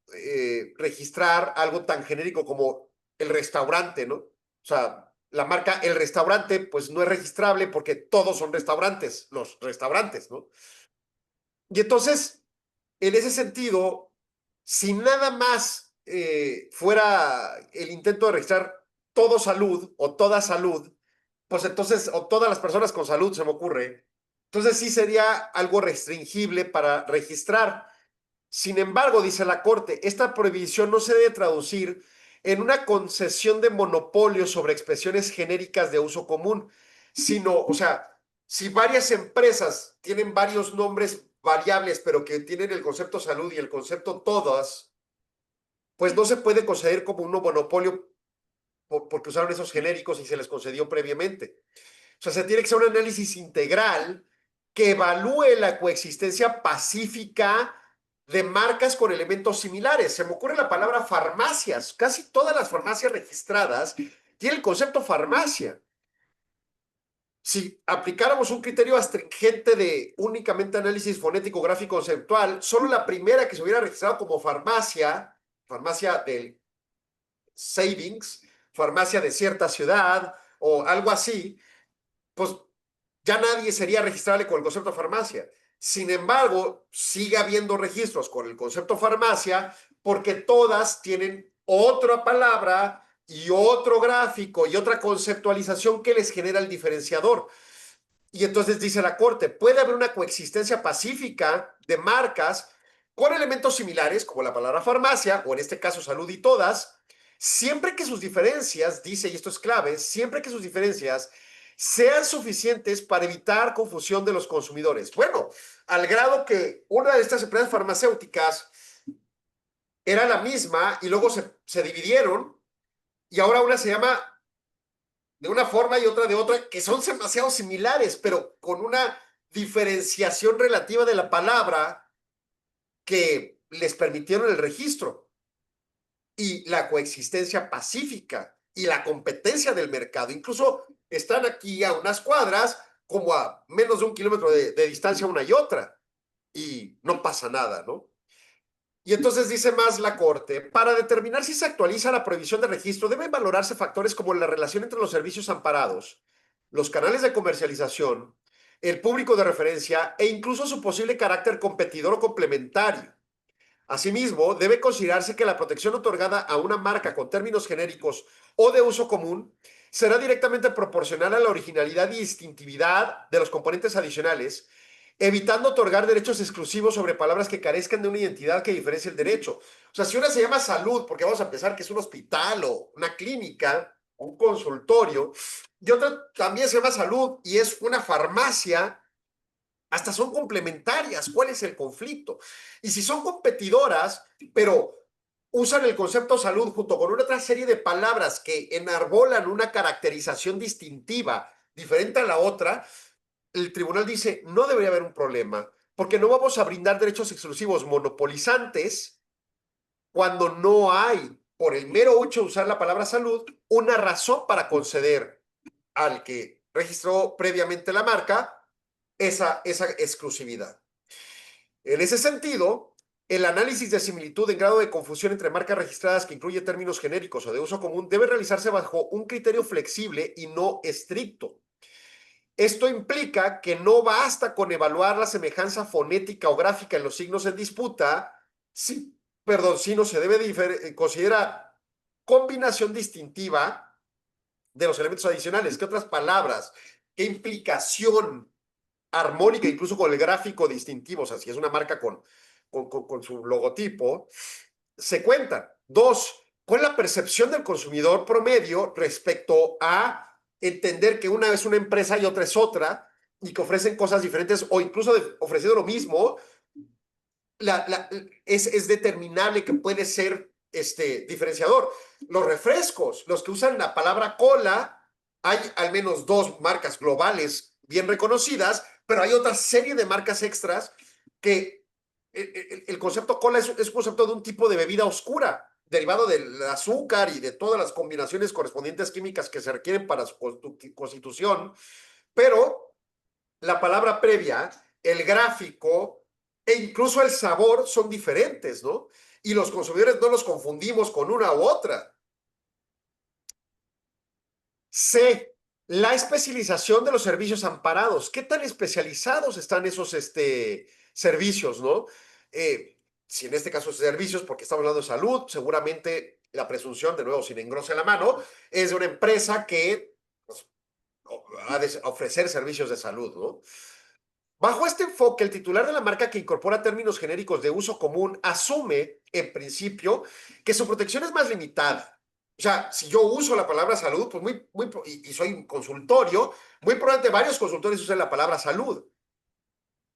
registrar algo tan genérico como el restaurante, ¿no? O sea, la marca El Restaurante, pues no es registrable porque todos son restaurantes, los restaurantes, ¿no? Y entonces, en ese sentido, si nada más fuera el intento de registrar todo salud o toda salud, pues entonces, o todas las personas con salud, se me ocurre, entonces sí sería algo restringible para registrar. Sin embargo, dice la Corte, esta prohibición no se debe traducir en una concesión de monopolio sobre expresiones genéricas de uso común, sino, o sea, si varias empresas tienen varios nombres variables, pero que tienen el concepto salud y el concepto todas, pues no se puede conceder como un monopolio porque usaron esos genéricos y se les concedió previamente. O sea, se tiene que hacer un análisis integral que evalúe la coexistencia pacífica de marcas con elementos similares. Se me ocurre la palabra farmacias. Casi todas las farmacias registradas tienen el concepto farmacia. Si aplicáramos un criterio astringente de únicamente análisis fonético, gráfico, conceptual, solo la primera que se hubiera registrado como farmacia, farmacia del savings, farmacia de cierta ciudad o algo así, pues ya nadie sería registrable con el concepto farmacia. Sin embargo, sigue habiendo registros con el concepto farmacia porque todas tienen otra palabra y otro gráfico y otra conceptualización que les genera el diferenciador. Y entonces dice la Corte, puede haber una coexistencia pacífica de marcas con elementos similares, como la palabra farmacia, o en este caso salud y todas, siempre que sus diferencias, dice, y esto es clave, siempre que sus diferencias sean suficientes para evitar confusión de los consumidores. Bueno, al grado que una de estas empresas farmacéuticas era la misma y luego se dividieron y ahora una se llama de una forma y otra de otra, que son demasiado similares, pero con una diferenciación relativa de la palabra que les permitieron el registro y la coexistencia pacífica y la competencia del mercado. Incluso están aquí a unas cuadras, como a menos de 1 kilómetro de distancia una y otra, y no pasa nada, ¿no? Y entonces dice más la Corte, para determinar si se actualiza la prohibición de registro deben valorarse factores como la relación entre los servicios amparados, los canales de comercialización, el público de referencia e incluso su posible carácter competidor o complementario. Asimismo, debe considerarse que la protección otorgada a una marca con términos genéricos o de uso común será directamente proporcional a la originalidad y distintividad de los componentes adicionales, evitando otorgar derechos exclusivos sobre palabras que carezcan de una identidad que diferencie el derecho. O sea, si una se llama salud, porque vamos a pensar que es un hospital o una clínica, un consultorio, y otra también se llama salud y es una farmacia, hasta son complementarias. ¿Cuál es el conflicto? Y si son competidoras, pero usan el concepto salud junto con una otra serie de palabras que enarbolan una caracterización distintiva diferente a la otra, el tribunal dice, no debería haber un problema, porque no vamos a brindar derechos exclusivos monopolizantes cuando no hay, por el mero hecho de usar la palabra salud, una razón para conceder al que registró previamente la marca esa exclusividad. En ese sentido, el análisis de similitud en grado de confusión entre marcas registradas que incluye términos genéricos o de uso común debe realizarse bajo un criterio flexible y no estricto. Esto implica que no basta con evaluar la semejanza fonética o gráfica en los signos en disputa, sino se debe considerar combinación distintiva de los elementos adicionales. ¿Qué otras palabras? ¿Qué implicación armónica, incluso con el gráfico distintivo? O sea, si es una marca con su logotipo, se cuentan. 2, ¿cuál es la percepción del consumidor promedio respecto a entender que una es una empresa y otra es otra, y que ofrecen cosas diferentes, o incluso ofreciendo lo mismo, es determinable que puede ser diferenciador? Los refrescos, los que usan la palabra cola, hay al menos 2 marcas globales bien reconocidas, pero hay otra serie de marcas extras que el concepto cola es un concepto de un tipo de bebida oscura, derivado del azúcar y de todas las combinaciones correspondientes químicas que se requieren para su constitución, pero la palabra previa, el gráfico e incluso el sabor son diferentes, ¿no? Y los consumidores no los confundimos con una u otra. C, la especialización de los servicios amparados. ¿Qué tan especializados están esos servicios, no? Si en este caso es servicios, porque estamos hablando de salud, seguramente la presunción, de nuevo, sin engrose la mano, es de una empresa que pues, ha de ofrecer servicios de salud, ¿no? Bajo este enfoque, el titular de la marca que incorpora términos genéricos de uso común asume, en principio, que su protección es más limitada. O sea, si yo uso la palabra salud, pues y soy un consultorio, muy probablemente varios consultorios usen la palabra salud.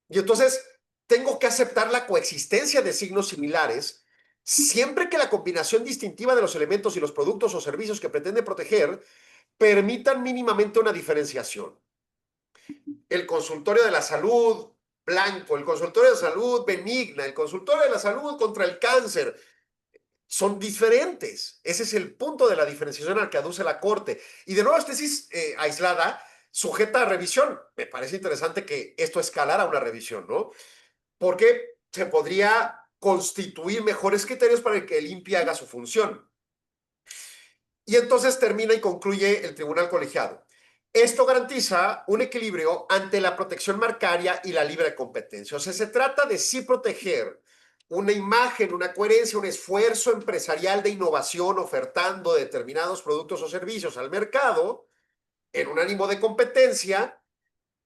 Y entonces tengo que aceptar la coexistencia de signos similares siempre que la combinación distintiva de los elementos y los productos o servicios que pretende proteger permitan mínimamente una diferenciación. El consultorio de la salud blanco, el consultorio de salud benigna, el consultorio de la salud contra el cáncer, son diferentes. Ese es el punto de la diferenciación al que aduce la Corte. Y de nuevo, es tesis aislada, sujeta a revisión. Me parece interesante que esto escalara una revisión, ¿no? Porque se podría constituir mejores criterios para que el INPI haga su función. Y entonces termina y concluye el tribunal colegiado. Esto garantiza un equilibrio ante la protección marcaria y la libre competencia. O sea, se trata de sí proteger una imagen, una coherencia, un esfuerzo empresarial de innovación ofertando determinados productos o servicios al mercado en un ánimo de competencia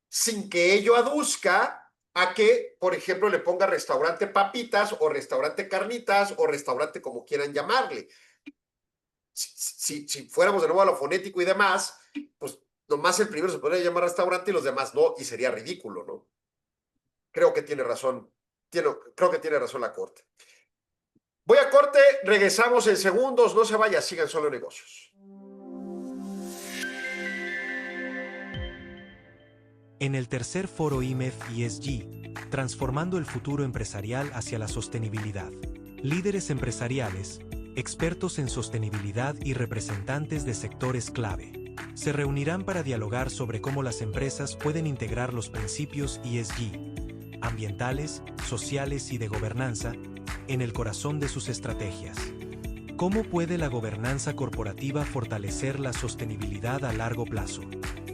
sin que ello aduzca a que, por ejemplo, le ponga restaurante papitas o restaurante carnitas o restaurante como quieran llamarle. Si fuéramos de nuevo a lo fonético y demás, pues nomás el primero se podría llamar restaurante y los demás no, y sería ridículo, ¿no? Creo que tiene razón. Creo que tiene razón la Corte. Voy a corte, regresamos en segundos, no se vaya, sigan Solo Negocios. En el tercer foro IMEF ESG, transformando el futuro empresarial hacia la sostenibilidad. Líderes empresariales, expertos en sostenibilidad y representantes de sectores clave se reunirán para dialogar sobre cómo las empresas pueden integrar los principios ESG, ambientales, sociales y de gobernanza, en el corazón de sus estrategias. ¿Cómo puede la gobernanza corporativa fortalecer la sostenibilidad a largo plazo?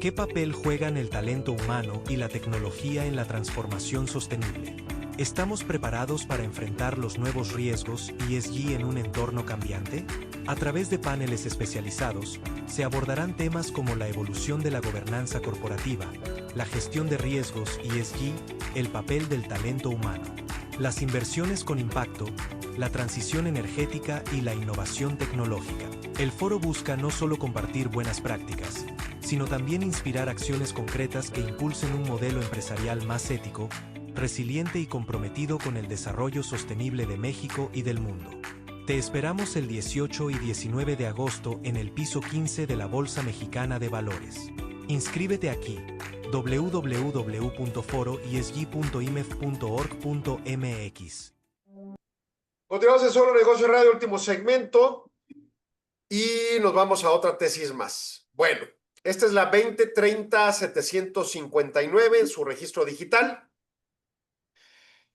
¿Qué papel juegan el talento humano y la tecnología en la transformación sostenible? ¿Estamos preparados para enfrentar los nuevos riesgos ESG en un entorno cambiante? A través de paneles especializados, se abordarán temas como la evolución de la gobernanza corporativa, la gestión de riesgos ESG, el papel del talento humano, las inversiones con impacto, la transición energética y la innovación tecnológica. El foro busca no solo compartir buenas prácticas, sino también inspirar acciones concretas que impulsen un modelo empresarial más ético, resiliente y comprometido con el desarrollo sostenible de México y del mundo. Te esperamos el 18 y 19 de agosto en el piso 15 de la Bolsa Mexicana de Valores. Inscríbete aquí, www.foroesg.imef.org.mx. Continuamos en Solo Negocios Radio, último segmento, y nos vamos a otra tesis más. Bueno, esta es la 2030-759 en su registro digital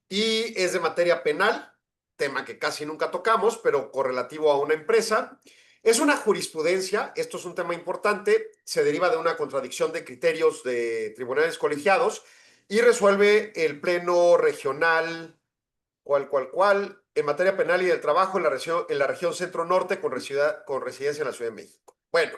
y es de materia penal, tema que casi nunca tocamos, pero correlativo a una empresa. Es una jurisprudencia, esto es un tema importante, se deriva de una contradicción de criterios de tribunales colegiados y resuelve el Pleno Regional, en materia penal y del trabajo en la región centro-norte con residencia en la Ciudad de México. Bueno,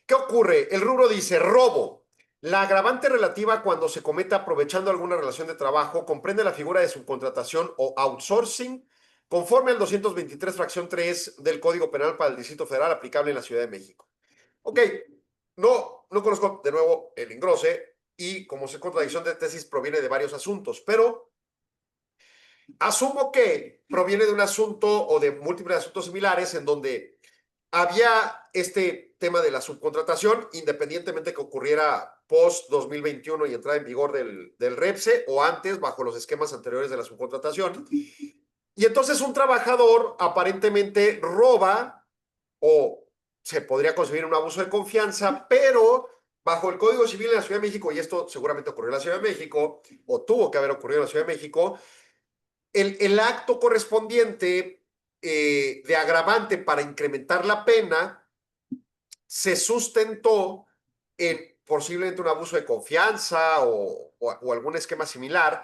¿qué ocurre? El rubro dice robo. La agravante relativa cuando se cometa aprovechando alguna relación de trabajo comprende la figura de subcontratación o outsourcing conforme al 223 fracción 3 del Código Penal para el Distrito Federal aplicable en la Ciudad de México. Ok, no conozco de nuevo el engrose y como sé, contradicción de tesis proviene de varios asuntos, pero asumo que proviene de un asunto o de múltiples asuntos similares en donde había este tema de la subcontratación, independientemente que ocurriera post-2021 y entrada en vigor del REPSE o antes, bajo los esquemas anteriores de la subcontratación. Y entonces un trabajador aparentemente roba o se podría conseguir un abuso de confianza, pero bajo el Código Civil de la Ciudad de México, y esto seguramente ocurrió en la Ciudad de México, o tuvo que haber ocurrido en la Ciudad de México, el acto correspondiente de agravante para incrementar la pena se sustentó en posiblemente un abuso de confianza o algún esquema similar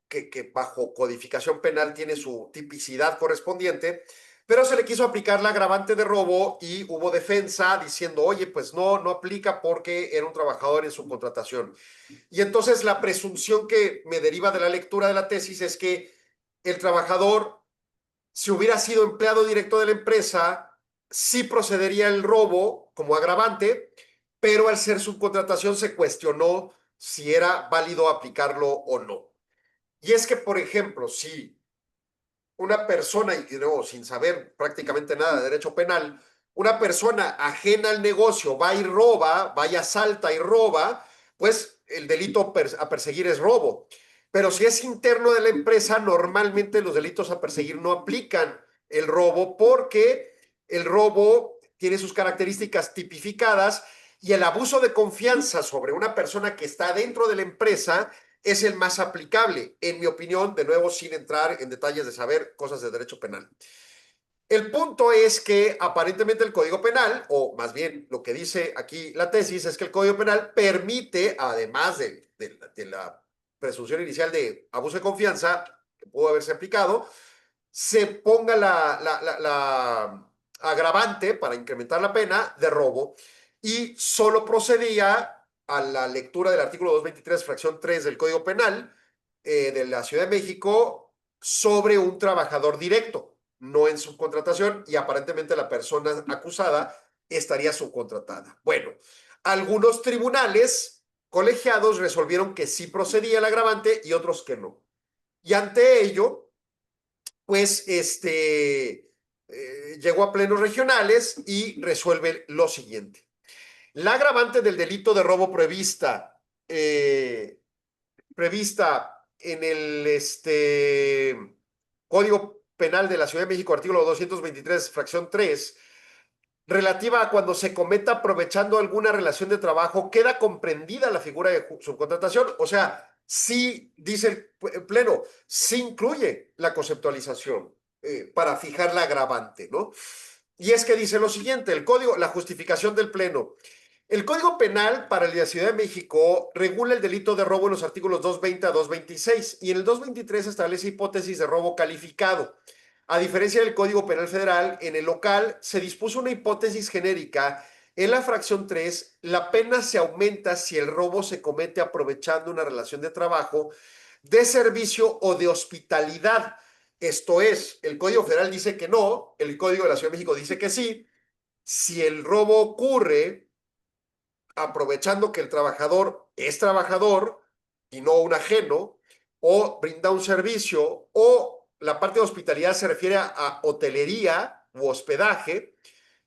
que bajo codificación penal tiene su tipicidad correspondiente, pero se le quiso aplicar la agravante de robo y hubo defensa diciendo, oye, pues no aplica porque era un trabajador en su contratación. Y entonces la presunción que me deriva de la lectura de la tesis es que el trabajador, si hubiera sido empleado directo de la empresa, sí procedería el robo como agravante, pero al ser subcontratación se cuestionó si era válido aplicarlo o no. Y es que, por ejemplo, si una persona, y no, sin saber prácticamente nada de derecho penal, una persona ajena al negocio va y roba, va y asalta y roba, pues el delito a perseguir es robo. Pero si es interno de la empresa, normalmente los delitos a perseguir no aplican el robo porque el robo tiene sus características tipificadas y el abuso de confianza sobre una persona que está dentro de la empresa es el más aplicable, en mi opinión, de nuevo, sin entrar en detalles de saber cosas de derecho penal. El punto es que aparentemente el Código Penal, o más bien lo que dice aquí la tesis, es que el Código Penal permite, además de la presunción inicial de abuso de confianza, que pudo haberse aplicado, se ponga la agravante para incrementar la pena de robo y solo procedía a la lectura del artículo 223, fracción 3 del Código Penal de la Ciudad de México sobre un trabajador directo, no en subcontratación, y aparentemente la persona acusada estaría subcontratada. Bueno, algunos tribunales colegiados resolvieron que sí procedía el agravante y otros que no. Y ante ello, pues llegó a plenos regionales y resuelve lo siguiente. La agravante del delito de robo prevista en el Código Penal de la Ciudad de México, artículo 223, fracción 3, relativa a cuando se cometa aprovechando alguna relación de trabajo, queda comprendida la figura de subcontratación. O sea, sí, dice el Pleno, sí incluye la conceptualización para fijar la agravante, ¿no? Y es que dice lo siguiente, el código, la justificación del Pleno. El Código Penal para la Ciudad de México regula el delito de robo en los artículos 220 a 226 y en el 223 establece hipótesis de robo calificado. A diferencia del Código Penal Federal, en el local se dispuso una hipótesis genérica. En la fracción 3, la pena se aumenta si el robo se comete aprovechando una relación de trabajo, de servicio o de hospitalidad. Esto es, el Código Federal dice que no, el Código de la Ciudad de México dice que sí. Si el robo ocurre aprovechando que el trabajador es trabajador y no un ajeno, o brinda un servicio, o la parte de hospitalidad se refiere a hotelería u hospedaje,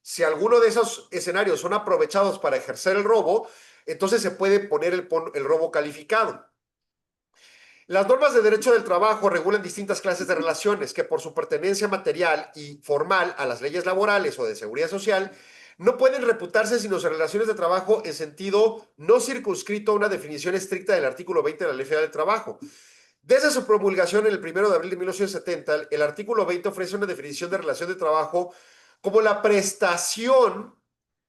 si alguno de esos escenarios son aprovechados para ejercer el robo, entonces se puede poner el robo calificado. Las normas de derecho del trabajo regulan distintas clases de relaciones que por su pertenencia material y formal a las leyes laborales o de seguridad social no pueden reputarse sino relaciones de trabajo en sentido no circunscrito a una definición estricta del artículo 20 de la Ley Federal del Trabajo. Desde su promulgación en el 1 de abril de 1970, el artículo 20 ofrece una definición de relación de trabajo como la prestación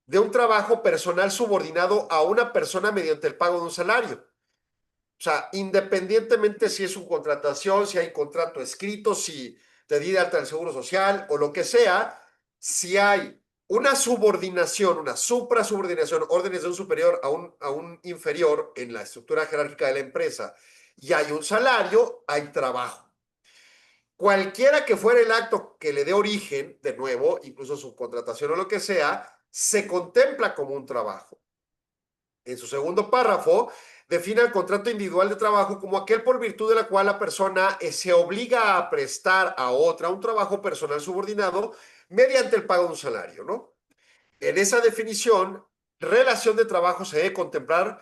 de un trabajo personal subordinado a una persona mediante el pago de un salario. O sea, independientemente si es una contratación, si hay contrato escrito, si te di de alta el Seguro Social o lo que sea, si hay una subordinación, una suprasubordinación, órdenes de un superior a un inferior en la estructura jerárquica de la empresa y hay un salario, hay trabajo. Cualquiera que fuera el acto que le dé origen, de nuevo, incluso subcontratación o lo que sea, se contempla como un trabajo. En su segundo párrafo, define el contrato individual de trabajo como aquel por virtud de la cual la persona se obliga a prestar a otra un trabajo personal subordinado mediante el pago de un salario, ¿no? En esa definición, relación de trabajo se debe contemplar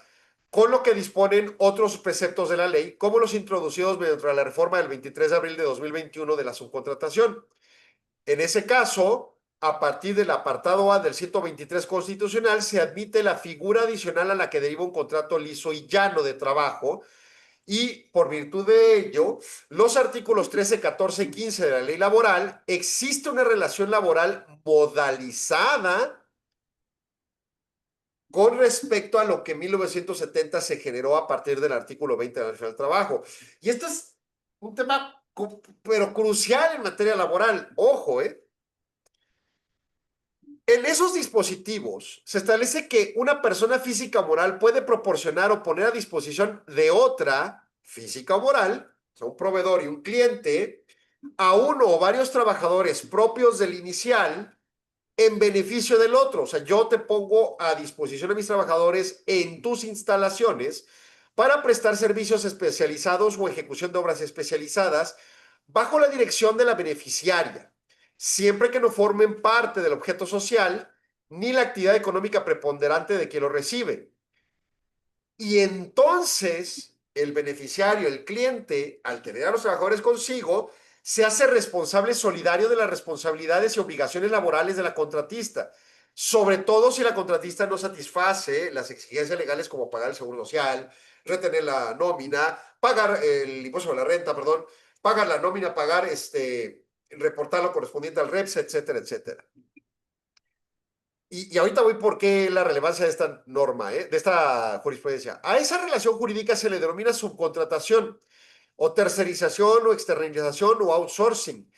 con lo que disponen otros preceptos de la ley, como los introducidos mediante la reforma del 23 de abril de 2021 de la subcontratación. En ese caso, a partir del apartado A del 123 constitucional, se admite la figura adicional a la que deriva un contrato liso y llano de trabajo, y por virtud de ello, los artículos 13, 14 y 15 de la ley laboral, existe una relación laboral modalizada con respecto a lo que en 1970 se generó a partir del artículo 20 de la Ley Federal del Trabajo. Y esto es un tema, pero crucial en materia laboral. Ojo, ¿eh? En esos dispositivos se establece que una persona física o moral puede proporcionar o poner a disposición de otra física o moral, o sea, un proveedor y un cliente, a uno o varios trabajadores propios del inicial en beneficio del otro. O sea, yo te pongo a disposición de mis trabajadores en tus instalaciones para prestar servicios especializados o ejecución de obras especializadas bajo la dirección de la beneficiaria, siempre que no formen parte del objeto social ni la actividad económica preponderante de quien lo recibe. Y entonces el beneficiario, el cliente, al tener a los trabajadores consigo, se hace responsable solidario de las responsabilidades y obligaciones laborales de la contratista, sobre todo si la contratista no satisface las exigencias legales como pagar el seguro social, retener la nómina, pagar el impuesto sobre la renta, perdón, pagar la nómina, pagar reportar lo correspondiente al REPS, etcétera, etcétera. Y ahorita voy por qué la relevancia de esta norma, de esta jurisprudencia. A esa relación jurídica se le denomina subcontratación, o tercerización, o externalización, o outsourcing,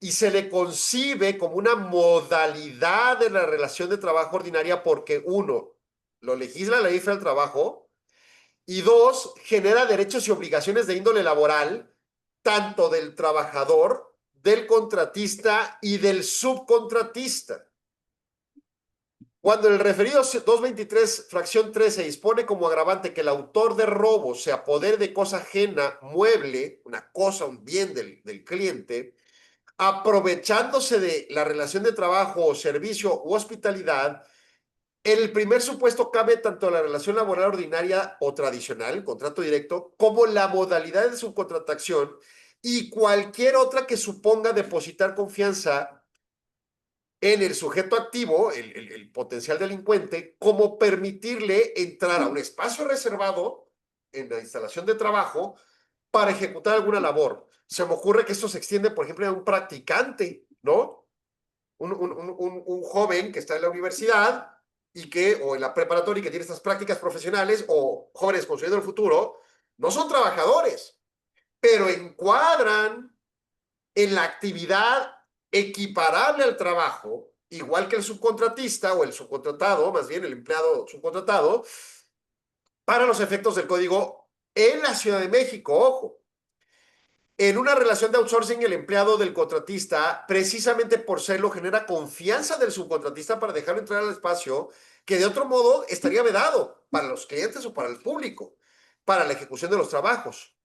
y se le concibe como una modalidad de la relación de trabajo ordinaria porque, uno, lo legisla la Ley Federal del Trabajo, y dos, genera derechos y obligaciones de índole laboral, tanto del trabajador, del contratista y del subcontratista. Cuando el referido 223, fracción 13, dispone como agravante que el autor de robo se apodere de cosa ajena, mueble, una cosa, un bien del cliente, aprovechándose de la relación de trabajo o servicio u hospitalidad, el primer supuesto cabe tanto la relación laboral ordinaria o tradicional, el contrato directo, como la modalidad de subcontratación y cualquier otra que suponga depositar confianza en el sujeto activo, el potencial delincuente, como permitirle entrar a un espacio reservado en la instalación de trabajo para ejecutar alguna labor. Se me ocurre que esto se extiende, por ejemplo, a un practicante, ¿no? Un joven que está en la universidad y que, o en la preparatoria y que tiene estas prácticas profesionales, o jóvenes construyendo el futuro, no son trabajadores, pero encuadran en la actividad equiparable al trabajo, igual que el subcontratista o el subcontratado, más bien el empleado subcontratado, para los efectos del código en la Ciudad de México, ojo. En una relación de outsourcing, el empleado del contratista, precisamente por serlo, genera confianza del subcontratista para dejarlo entrar al espacio que de otro modo estaría vedado para los clientes o para el público, para la ejecución de los trabajos,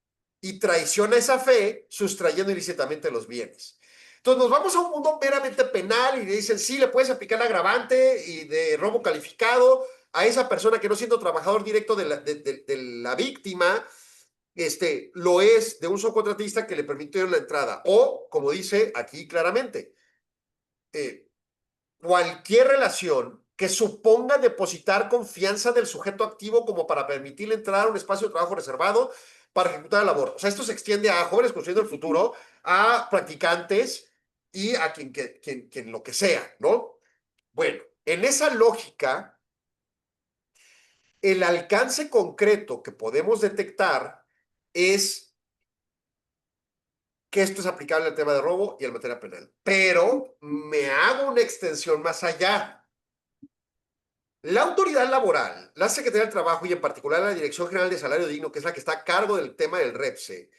y traiciona esa fe sustrayendo ilícitamente los bienes. Entonces nos vamos a un mundo meramente penal y le dicen, sí, le puedes aplicar el agravante y de robo calificado a esa persona que no siendo trabajador directo de la víctima, lo es de un subcontratista que le permitió la entrada. O, como dice aquí claramente, cualquier relación que suponga depositar confianza del sujeto activo como para permitirle entrar a un espacio de trabajo reservado para ejecutar la labor. O sea, esto se extiende a jóvenes construyendo el futuro, a practicantes y a quien lo que sea, ¿no? Bueno, en esa lógica, el alcance concreto que podemos detectar es que esto es aplicable al tema de robo y a la materia penal. Pero me hago una extensión más allá. La autoridad laboral, la Secretaría del Trabajo y en particular la Dirección General de Salario Digno, que es la que está a cargo del tema del REPSE,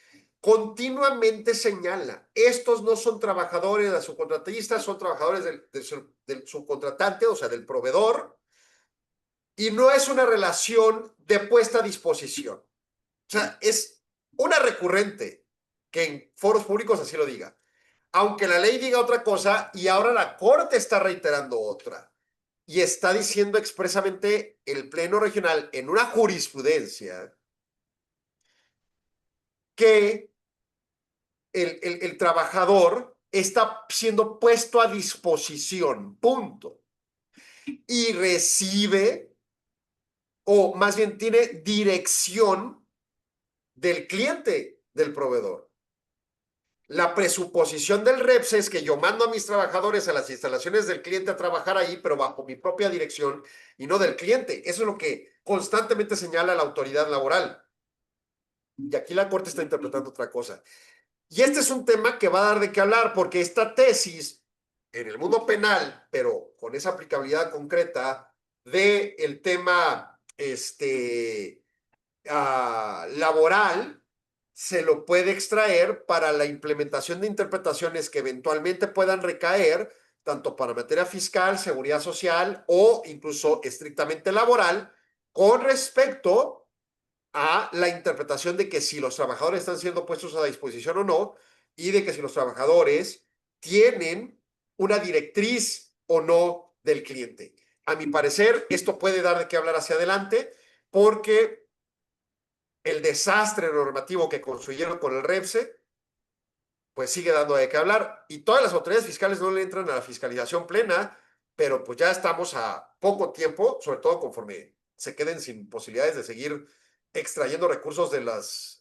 continuamente señala, estos no son trabajadores de subcontratistas, son trabajadores del subcontratante, o sea, del proveedor, y no es una relación de puesta a disposición. O sea, es una recurrente que en foros públicos así lo diga. Aunque la ley diga otra cosa y ahora la Corte está reiterando otra. y está diciendo expresamente el Pleno Regional en una jurisprudencia que el trabajador está siendo puesto a disposición, punto. Y recibe, o más bien tiene dirección del cliente, del proveedor. La presuposición del REPSE es que yo mando a mis trabajadores a las instalaciones del cliente a trabajar ahí, pero bajo mi propia dirección y no del cliente. Eso es lo que constantemente señala la autoridad laboral. Y aquí la Corte está interpretando otra cosa. Y este es un tema que va a dar de qué hablar, porque esta tesis en el mundo penal, pero con esa aplicabilidad concreta del tema laboral, se lo puede extraer para la implementación de interpretaciones que eventualmente puedan recaer tanto para materia fiscal, seguridad social o incluso estrictamente laboral, con respecto a la interpretación de que si los trabajadores están siendo puestos a disposición o no, y de que si los trabajadores tienen una directriz o no del cliente. A mi parecer, esto puede dar de qué hablar hacia adelante, porque el desastre normativo que construyeron con el REPSE, pues sigue dando de qué hablar, y todas las autoridades fiscales no le entran a la fiscalización plena, pero pues ya estamos a poco tiempo, sobre todo conforme se queden sin posibilidades de seguir extrayendo recursos de los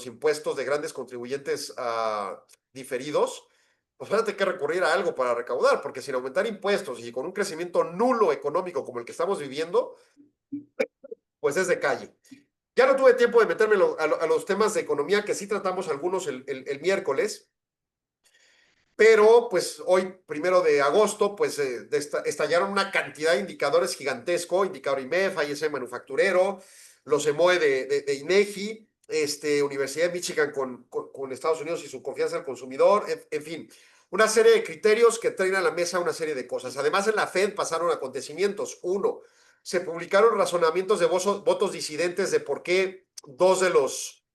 impuestos de grandes contribuyentes diferidos, pues van a tener que recurrir a algo para recaudar, porque sin aumentar impuestos y con un crecimiento nulo económico como el que estamos viviendo, pues es de calle. Ya no tuve tiempo de meterme a los temas de economía, que sí tratamos algunos el miércoles, pero pues hoy, 1 de agosto, pues estallaron una cantidad de indicadores gigantesco, indicador IMEF, ISM manufacturero, los EMOE de INEGI, Universidad de Michigan con Estados Unidos y su confianza al consumidor, en fin, una serie de criterios que traen a la mesa una serie de cosas. Además, en la Fed pasaron acontecimientos. Uno, se publicaron razonamientos de votos disidentes de por qué 2 de los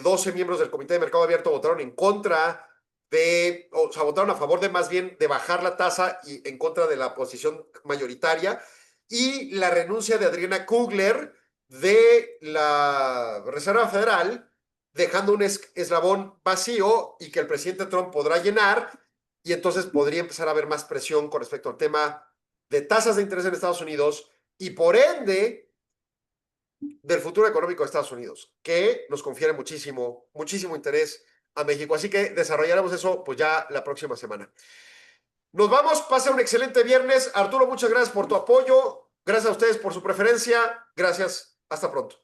12 miembros del Comité de Mercado Abierto votaron en contra o sea, votaron a favor de más bien de bajar la tasa y en contra de la posición mayoritaria, y la renuncia de Adriana Kugler de la Reserva Federal, dejando un eslabón vacío y que el presidente Trump podrá llenar, y entonces podría empezar a haber más presión con respecto al tema de tasas de interés en Estados Unidos y por ende del futuro económico de Estados Unidos, que nos confiere muchísimo interés a México. Así que desarrollaremos eso pues ya la próxima semana. Nos vamos, pase un excelente viernes. Arturo, muchas gracias por tu apoyo. Gracias a ustedes por su preferencia. Gracias. Hasta pronto.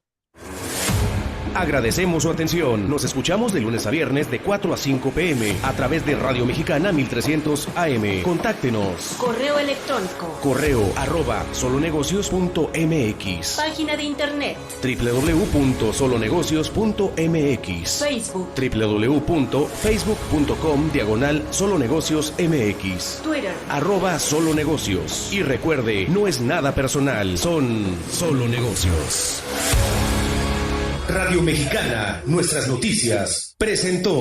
Agradecemos su atención. Nos escuchamos de lunes a viernes de 4 a 5 p.m. a través de Radio Mexicana 1300 AM. Contáctenos. Correo electrónico. correo@solonegocios.mx. Página de internet. www.solonegocios.mx. Facebook. www.facebook.com/solonegociosmx. Twitter. @solonegocios. Y recuerde, no es nada personal, son solo negocios. Radio Mexicana, nuestras noticias, presentó.